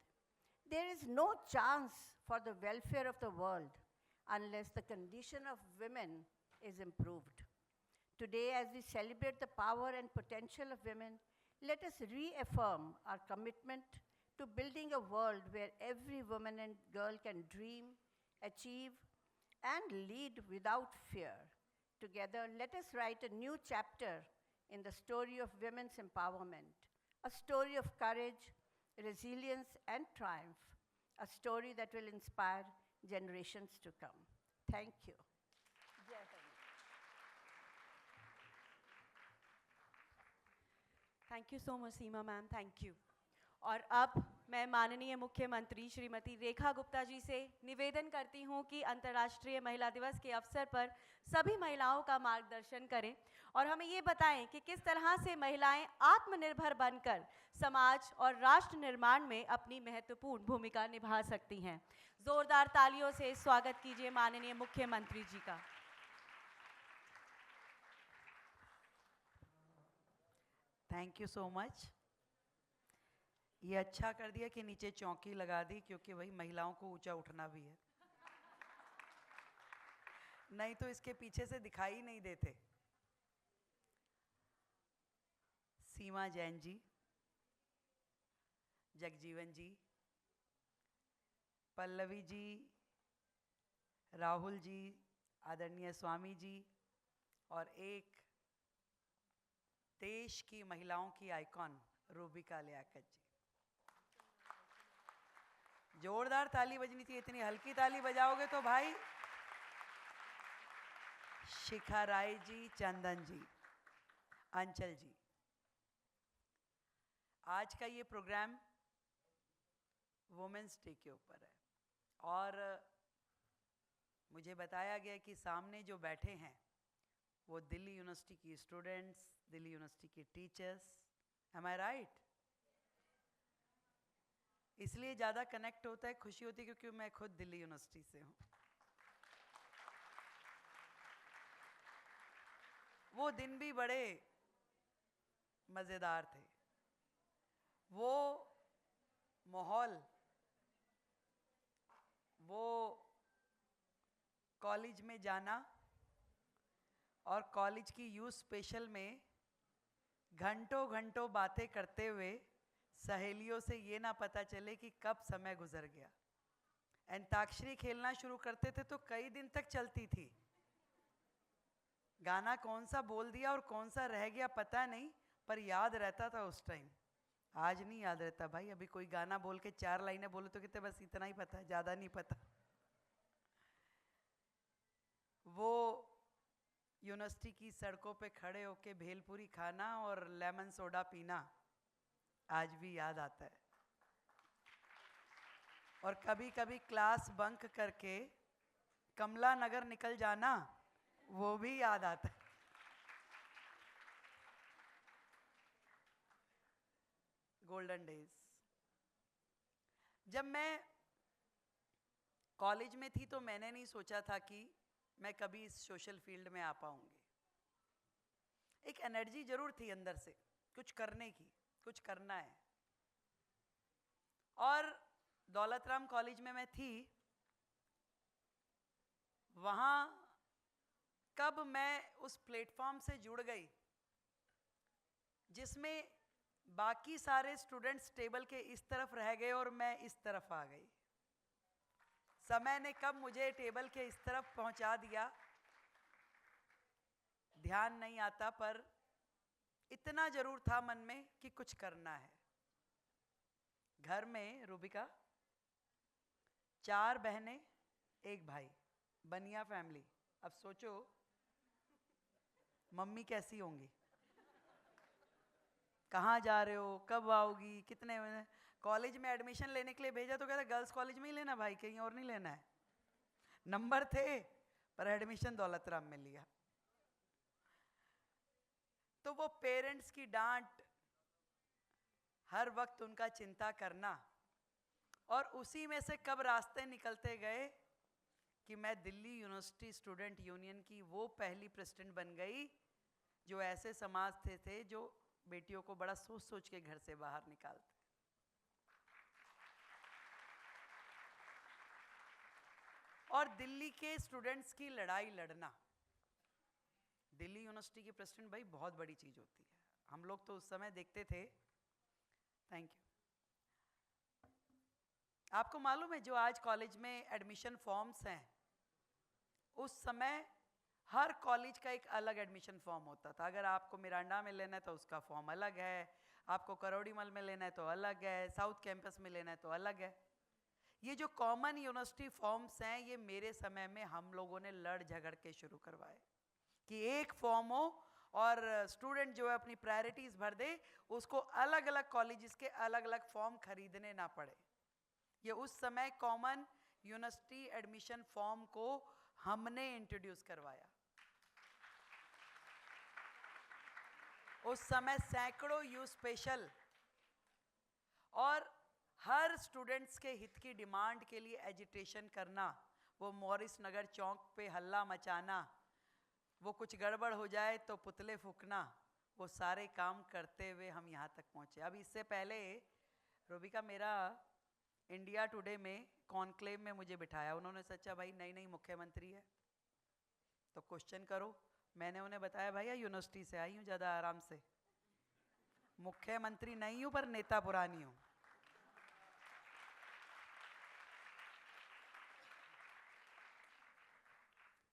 there is no chance for the welfare of the world unless the condition of women is improved. Today, as we celebrate the power and potential of women, let us reaffirm our commitment to building a world where every woman and girl can dream, achieve, and lead without fear. Together, let us write a new chapter in the story of women's empowerment, a story of courage, resilience, and triumph, a story that will inspire generations to come. Thank you. Jai Hind. Thank you so much, Seema ma'am. Thank you. और अब मैं माननीय मुख्यमंत्री श्रीमती रेखा गुप्ता जी से निवेदन करती हूं कि अंतर्राष्ट्रीय महिला दिवस के अवसर पर सभी महिलाओं का मार्गदर्शन करें और हमें ये बताएं कि किस तरह से महिलाएं आत्मनिर्भर बनकर समाज और राष्ट्र निर्माण में अपनी महत्वपूर्ण भूमिका निभा सकती हैं। जोरदार तालियों से स्वागत कीजिए माननीय मुख्यमंत्री जी का। Thank you so much. ये अच्छा कर दिया कि नीचे चौकी लगा दी, क्योंकि वही महिलाओं को ऊंचा उठना भी है, नहीं तो इसके पीछे से दिखाई नहीं देते। सीमा जैन जी, जगजीवन जी, पल्लवी जी, राहुल जी, आदरणीय स्वामी जी और एक देश की महिलाओं की आइकॉन रूबिका लियाकत जी। जोरदार ताली बजनी चाहिए, इतनी हल्की ताली बजाओगे तो भाई। शिखा राय जी, चंदन जी, अंचल जी। आज का ये प्रोग्राम वुमेन्स डे के ऊपर है और मुझे बताया गया कि सामने जो बैठे हैं वो दिल्ली यूनिवर्सिटी की स्टूडेंट्स, दिल्ली यूनिवर्सिटी की टीचर्स। एम आई राइट? इसलिए ज़्यादा कनेक्ट होता है, खुशी होती है, क्योंकि मैं खुद दिल्ली यूनिवर्सिटी से हूँ। वो दिन भी बड़े मज़ेदार थे। वो माहौल, वो कॉलेज में जाना और कॉलेज की यूथ स्पेशल में घंटों घंटों बातें करते हुए सहेलियों से ये ना पता चले कि कब समय गुजर गया। अंताक्षरी खेलना शुरू करते थे तो कई दिन तक चलती थी। गाना कौन सा बोल दिया और कौन सा रह गया पता नहीं, पर याद रहता था उस टाइम। आज नहीं याद रहता भाई। अभी कोई गाना बोल के 4 लाइनें बोलो तो कहते बस इतना ही पता है, ज़्यादा नहीं पता। वो यूनिवर्सिटी की सड़कों पे खड़े होके भेलपूरी खाना और लेमन सोडा पीना आज भी याद आता है। और कभी कभी क्लास बंक करके कमला नगर निकल जाना, वो भी याद आता है। Golden days. जब मैं कॉलेज में थी तो मैंने नहीं सोचा था कि मैं कभी इस सोशल फील्ड में आ पाऊंगी। एक एनर्जी जरूर थी अंदर से कुछ करने की, कुछ करना है। और दौलत राम कॉलेज में मैं थी, वहाँ कब मैं उस प्लेटफॉर्म से जुड़ गई जिसमें बाकी सारे स्टूडेंट्स टेबल के इस तरफ रह गए और मैं इस तरफ आ गई। समय ने कब मुझे टेबल के इस तरफ पहुंचा दिया ध्यान नहीं आता, पर इतना जरूर था मन में कि कुछ करना है। घर में रूबिका 4 बहनें 1 भाई, बनिया फैमिली। अब सोचो मम्मी कैसी होंगी, कहाँ जा रहे हो, कब आओगी, कितने। कॉलेज में एडमिशन लेने के लिए भेजा तो कहता गर्ल्स कॉलेज में ही लेना भाई, कहीं और नहीं लेना है। नंबर थे पर एडमिशन दौलत राम में लिया। तो वो पेरेंट्स की डांट, हर वक्त उनका चिंता करना, और उसी में से कब रास्ते निकलते गए कि मैं दिल्ली यूनिवर्सिटी स्टूडेंट यूनियन की वो पहली प्रेसिडेंट बन गई जो ऐसे समाज थे जो बेटियों को बड़ा सोच सोच के घर से बाहर निकालते। और दिल्ली के स्टूडेंट्स की लड़ाई लड़ना, दिल्ली यूनिवर्सिटी की प्रेसिडेंट भाई बहुत बड़ी चीज़ होती है। हम लोग तो उस समय देखते थे। Thank you. आपको मालूम है जो आज कॉलेज में एडमिशन फॉर्म्स हैं, उस समय हर कॉलेज का एक अलग एडमिशन फॉर्म होता था। अगर आपको मिरांडा में लेना है तो उसका फॉर्म अलग है, आपको करोड़ीमल में लेना है तो अलग है, साउथ कैंपस में लेना है तो अलग है। ये जो कॉमन यूनिवर्सिटी फॉर्म्स हैं, ये मेरे समय में हम लोगों ने लड़ झगड़ के शुरू करवाए कि एक फॉर्म हो और स्टूडेंट जो है अपनी प्रायोरिटीज़ भर दे, उसको अलग अलग कॉलेजेस के अलग अलग फॉर्म खरीदने ना पड़े। ये उस समय कॉमन यूनिवर्सिटी एडमिशन फॉर्म को हमने इंट्रोड्यूस करवाया। उस समय सैकड़ों यू स्पेशल और हर स्टूडेंट्स के हित की डिमांड के लिए एजिटेशन करना, वो मॉरिस नगर चौक पे हल्ला मचाना, वो कुछ गड़बड़ हो जाए तो पुतले फूकना, वो सारे काम करते हुए हम यहाँ तक पहुँचे। अब इससे पहले रूबिका मेरा इंडिया टुडे में कॉन्क्लेव में मुझे बिठाया, उन्होंने सोचा भाई नई नई मुख्यमंत्री है तो क्वेश्चन करो। मैंने उन्हें बताया भैया यूनिवर्सिटी से आई हूँ, ज़्यादा आराम से, मुख्यमंत्री नहीं हूँ पर नेता पुरानी हूँ।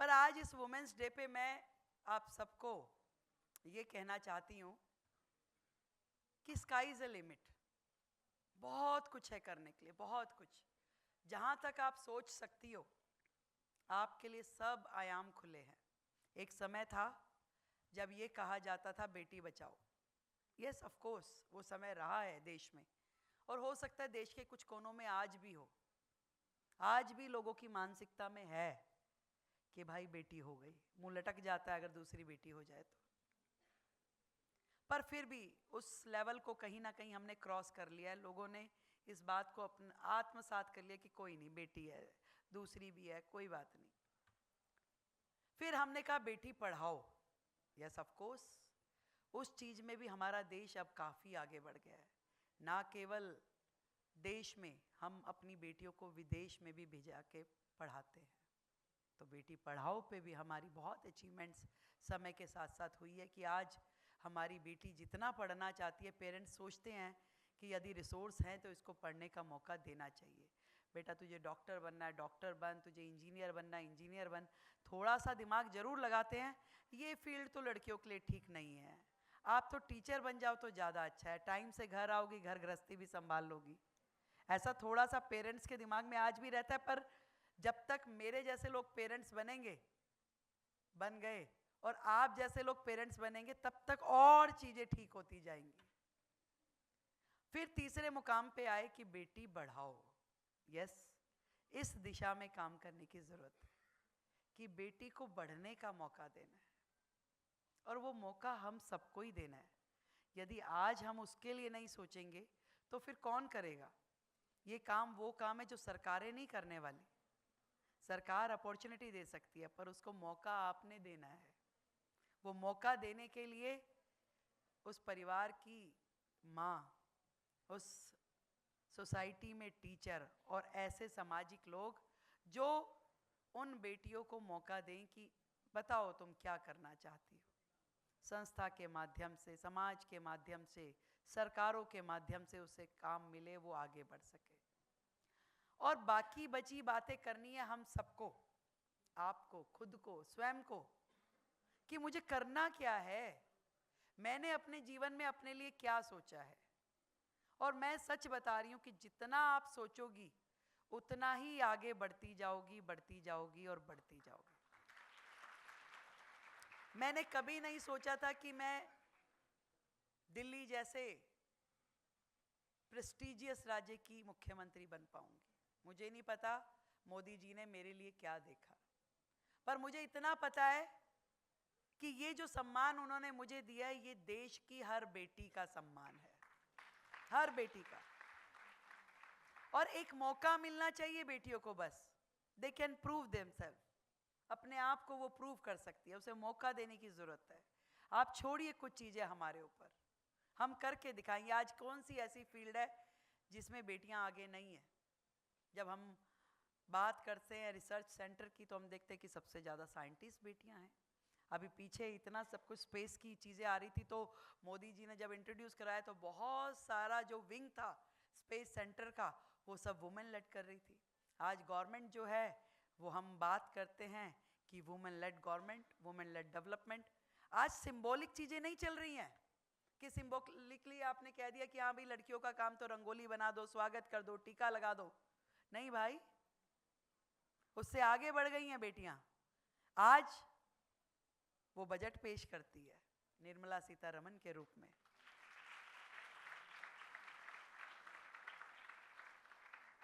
पर आज इस वुमेन्स डे पे मैं आप सबको ये कहना चाहती हूँ कि स्काई इज अ लिमिट। बहुत कुछ है करने के लिए, बहुत कुछ। जहाँ तक आप सोच सकती हो आपके लिए सब आयाम खुले हैं। एक समय था जब ये कहा जाता था Beti Bachao. Yes of course वो समय रहा है देश में, और हो सकता है देश के कुछ कोनों में आज भी हो। आज भी लोगों की मानसिकता में है कि भाई बेटी हो गई, मुंह लटक जाता है अगर दूसरी बेटी हो जाए तो। पर फिर भी उस लेवल को कहीं ना कहीं हमने क्रॉस कर लिया है। लोगों ने इस बात को अपना आत्मसात कर लिया कि कोई नहीं, बेटी है, दूसरी भी है, कोई बात नहीं। फिर हमने कहा Beti Padhao. Yes of course उस चीज़ में भी हमारा देश अब काफ़ी आगे बढ़ गया है। ना केवल देश में, हम अपनी बेटियों को विदेश में भी भेजा के पढ़ाते हैं। तो बेटी पढ़ाओ पे भी हमारी बहुत अचीवमेंट्स समय के साथ साथ हुई है कि आज हमारी बेटी जितना पढ़ना चाहती है, पेरेंट्स सोचते हैं कि यदि रिसोर्स हैं तो इसको पढ़ने का मौका देना चाहिए। बेटा तुझे डॉक्टर बनना है, डॉक्टर बन, तुझे इंजीनियर बनना है, इंजीनियर बन। थोड़ा सा दिमाग जरूर लगाते हैं, ये फील्ड तो लड़कियों के लिए ठीक नहीं है, आप तो टीचर बन जाओ तो ज़्यादा अच्छा है, टाइम से घर आओगी, घर गृहस्थी भी संभाल लोगी। ऐसा थोड़ा सा पेरेंट्स के दिमाग में आज भी रहता है। पर जब तक मेरे जैसे लोग पेरेंट्स बनेंगे, बन गए, और आप जैसे लोग पेरेंट्स बनेंगे, तब तक और चीज़ें ठीक होती जाएंगी। फिर तीसरे मुकाम पे आए कि बेटी बढ़ाओ। यस, इस दिशा में काम करने की ज़रूरत है कि बेटी को बढ़ने का मौका देना है, और वो मौका हम सबको ही देना है। यदि आज हम उसके लिए नहीं सोचेंगे तो फिर कौन करेगा? ये काम वो काम है जो सरकारें नहीं करने वाली। सरकार अपॉर्चुनिटी दे सकती है, पर उसको मौका आपने देना है। वो मौका देने के लिए उस परिवार की माँ, उस सोसाइटी में टीचर और ऐसे सामाजिक लोग जो उन बेटियों को मौका दें कि बताओ तुम क्या करना चाहती हो। संस्था के माध्यम से, समाज के माध्यम से, सरकारों के माध्यम से उसे काम मिले, वो आगे बढ़ सके। और बाकी बची बातें करनी है हम सबको, आपको, खुद को, स्वयं को, कि मुझे करना क्या है, मैंने अपने जीवन में अपने लिए क्या सोचा है। और मैं सच बता रही हूँ कि जितना आप सोचोगी उतना ही आगे बढ़ती जाओगी, बढ़ती जाओगी और बढ़ती जाओगी। मैंने कभी नहीं सोचा था कि मैं दिल्ली जैसे प्रेस्टीजियस राज्य की मुख्यमंत्री बन पाऊंगी। मुझे नहीं पता मोदी जी ने मेरे लिए क्या देखा, पर मुझे इतना पता है कि ये जो सम्मान उन्होंने मुझे दिया है, ये देश की हर बेटी का सम्मान है, हर बेटी का। और एक मौका मिलना चाहिए बेटियों को, बस दे कैन प्रूव देमसेल्फ, अपने आप को वो प्रूव कर सकती है, उसे मौका देने की ज़रूरत है। आप छोड़िए कुछ चीज़ें हमारे ऊपर, हम करके दिखाएंगे। आज कौन सी ऐसी फील्ड है जिसमें बेटियां आगे नहीं हैं? जब हम बात करते हैं रिसर्च सेंटर की तो हम देखते हैं कि सबसे ज़्यादा साइंटिस्ट बेटियां हैं। अभी पीछे इतना सब कुछ स्पेस की चीज़ें आ रही थी, तो मोदी जी ने जब इंट्रोड्यूस कराया तो बहुत सारा जो विंग था स्पेस सेंटर का, वो सब वुमेन लेड कर रही थी। आज गवर्नमेंट जो है वो हम बात करते हैं कि women lead government, women lead development. आज सिंबॉलिक चीज़ें नहीं चल रही हैं कि सिंबॉलिकली आपने कह दिया कि हाँ भाई लड़कियों का काम तो रंगोली बना दो, स्वागत कर दो, टीका लगा दो। नहीं भाई, उससे आगे बढ़ गई हैं बेटियां। आज वो बजट पेश करती है, निर्मला सीतारमण के रूप में।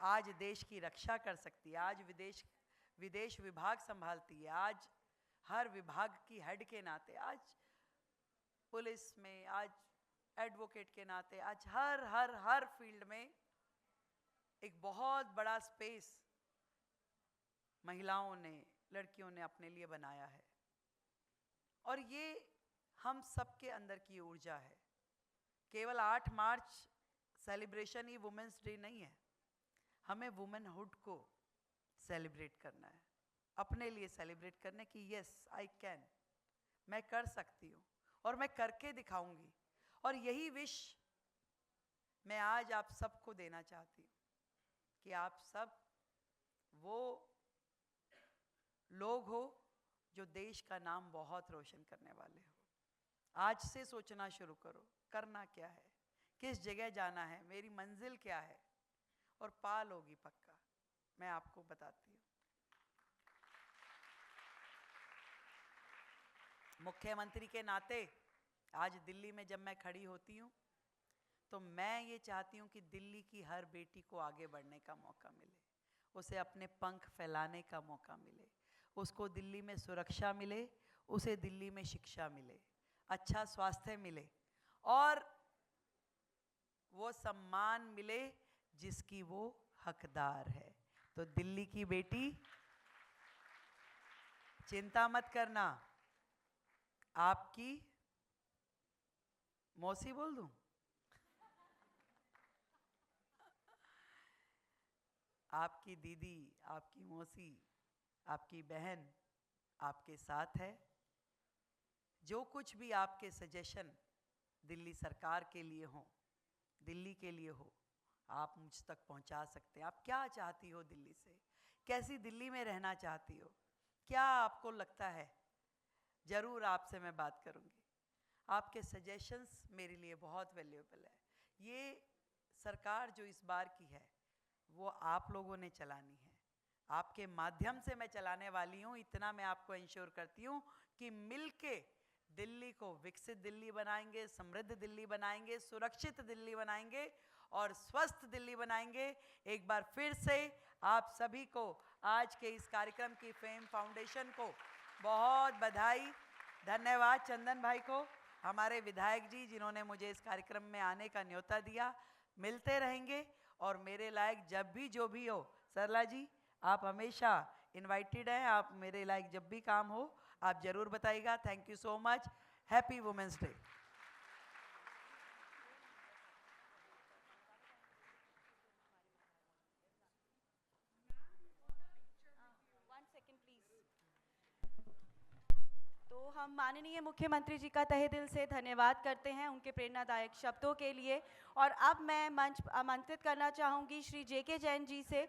आज देश की रक्षा कर सकती है, आज विदेश विभाग संभालती है, आज हर विभाग की हेड के नाते, आज पुलिस में, आज एडवोकेट के नाते, आज हर फील्ड में एक बहुत बड़ा स्पेस महिलाओं ने, लड़कियों ने अपने लिए बनाया है। और ये हम सबके अंदर की ऊर्जा है। केवल 8 मार्च सेलिब्रेशन ही वुमेन्स डे नहीं है, हमें वुमेनहुड को सेलिब्रेट करना है, अपने लिए सेलिब्रेट करने की यस आई कैन, मैं कर सकती हूँ और मैं करके दिखाऊंगी। और यही विश मैं आज आप सबको देना चाहती हूँ कि आप सब वो लोग हो जो देश का नाम बहुत रोशन करने वाले हो। आज से सोचना शुरू करो, करना क्या है, किस जगह जाना है, मेरी मंजिल क्या है, और पाल होगी पक्का, मैं आपको बताती हूँ। मुख्यमंत्री के नाते आज दिल्ली में जब मैं खड़ी होती हूँ तो मैं ये चाहती हूँ कि दिल्ली की हर बेटी को आगे बढ़ने का मौका मिले, उसे अपने पंख फैलाने का मौका मिले, उसको दिल्ली में सुरक्षा मिले, उसे दिल्ली में शिक्षा मिले, अच्छा स्वास्थ्य मिले और वो सम्मान मिले जिसकी वो हकदार है। तो दिल्ली की बेटी चिंता मत करना, आपकी मौसी बोल दूं, आपकी दीदी, आपकी मौसी, आपकी बहन आपके साथ है। जो कुछ भी आपके सजेशन दिल्ली सरकार के लिए हो, दिल्ली के लिए हो, आप मुझ तक पहुंचा सकते हैं। आप क्या चाहती हो दिल्ली से, कैसी दिल्ली में रहना चाहती हो, क्या आपको लगता है, ज़रूर आपसे मैं बात करूंगी। आपके सजेशंस मेरे लिए बहुत वैल्यूएबल है। ये सरकार जो इस बार की है वो आप लोगों ने चलानी है, आपके माध्यम से मैं चलाने वाली हूँ। इतना मैं आपको इंश्योर करती हूँ कि मिलके दिल्ली को विकसित दिल्ली बनाएंगे, समृद्ध दिल्ली बनाएंगे, सुरक्षित दिल्ली बनाएंगे और स्वस्थ दिल्ली बनाएंगे। एक बार फिर से आप सभी को आज के इस कार्यक्रम की फेम फाउंडेशन को बहुत बधाई, धन्यवाद चंदन भाई को, हमारे विधायक जी जिन्होंने मुझे इस कार्यक्रम में आने का न्योता दिया। मिलते रहेंगे और मेरे लायक जब भी जो भी हो, सरला जी आप हमेशा इनवाइटेड हैं, आप मेरे लायक जब भी काम हो आप ज़रूर बताइएगा। Thank you so much, happy women's day. तो हम माननीय मुख्यमंत्री जी का तहे दिल से धन्यवाद करते हैं उनके प्रेरणादायक शब्दों के लिए। और अब मैं मंच आमंत्रित करना चाहूँगी श्री JK जैन जी से,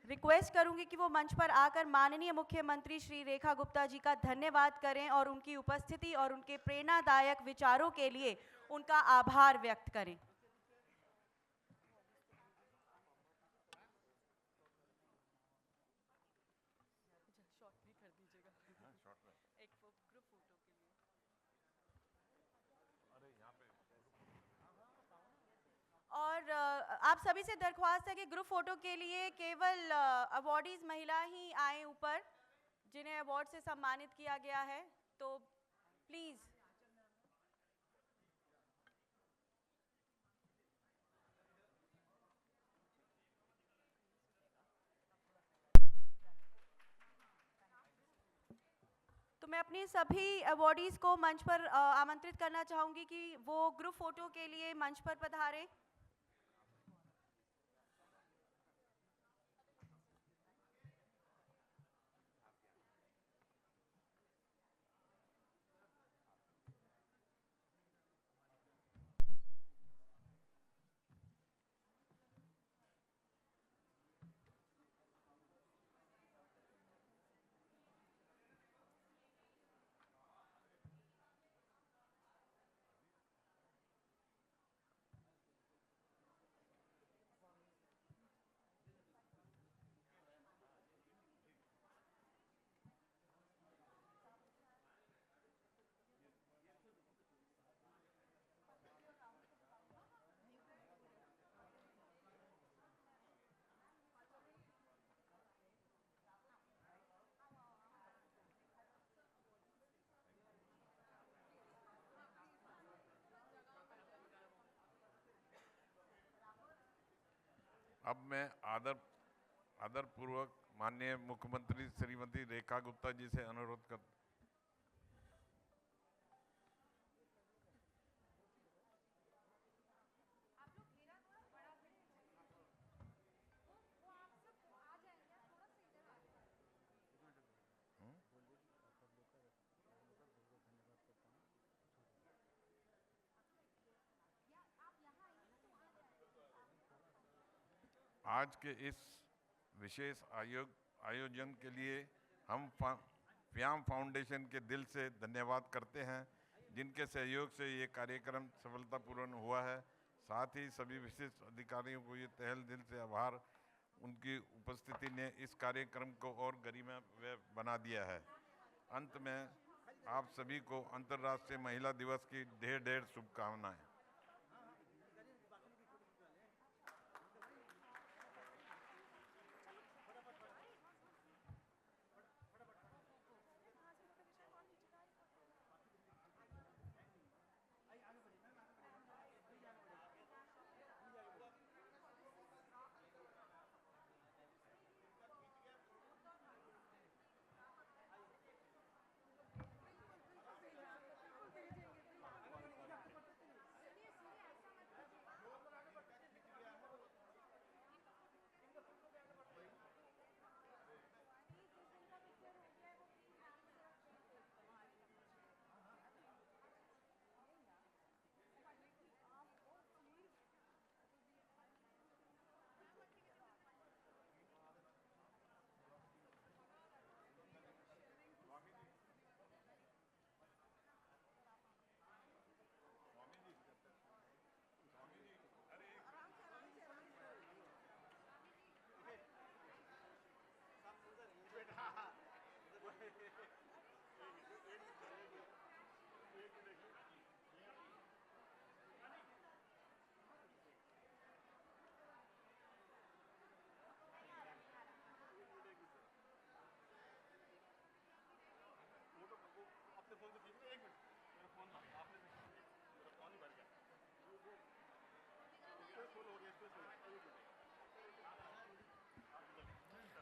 रिक्वेस्ट करूँगी कि वो मंच पर आकर माननीय मुख्यमंत्री श्री रेखा गुप्ता जी का धन्यवाद करें और उनकी उपस्थिति और उनके प्रेरणादायक विचारों के लिए उनका आभार व्यक्त करें। और आप सभी से दरख्वास्त है कि ग्रुप फोटो के लिए केवल अवॉर्डीज महिला ही आए ऊपर, जिन्हें अवार्ड से सम्मानित किया गया है, तो प्लीज़। तो मैं अपनी सभी अवॉर्डीज़ को मंच पर आमंत्रित करना चाहूँगी कि वो ग्रुप फोटो के लिए मंच पर पधारें। अब मैं आदरपूर्वक माननीय मुख्यमंत्री श्रीमती रेखा गुप्ता जी से अनुरोध कर आज के इस विशेष आयोजन के लिए हम फ्याम फाउंडेशन के दिल से धन्यवाद करते हैं, जिनके सहयोग से ये कार्यक्रम सफलतापूर्ण हुआ है। साथ ही सभी विशिष्ट अधिकारियों को ये तहे दिल से आभार, उनकी उपस्थिति ने इस कार्यक्रम को और गरिमामय बना दिया है। अंत में आप सभी को अंतर्राष्ट्रीय महिला दिवस की ढेर ढेर शुभकामनाएं।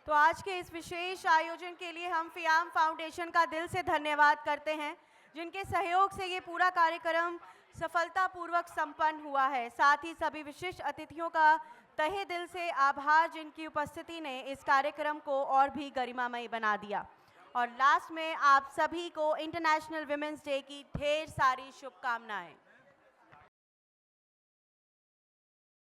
तो आज के इस विशेष आयोजन के लिए हम फ्याम फाउंडेशन का दिल से धन्यवाद करते हैं, जिनके सहयोग से ये पूरा कार्यक्रम सफलतापूर्वक संपन्न हुआ है। साथ ही सभी विशिष्ट अतिथियों का तहे दिल से आभार, जिनकी उपस्थिति ने इस कार्यक्रम को और भी गरिमामय बना दिया। और लास्ट में आप सभी को इंटरनेशनल विमेंस डे की ढेर सारी शुभकामनाएं।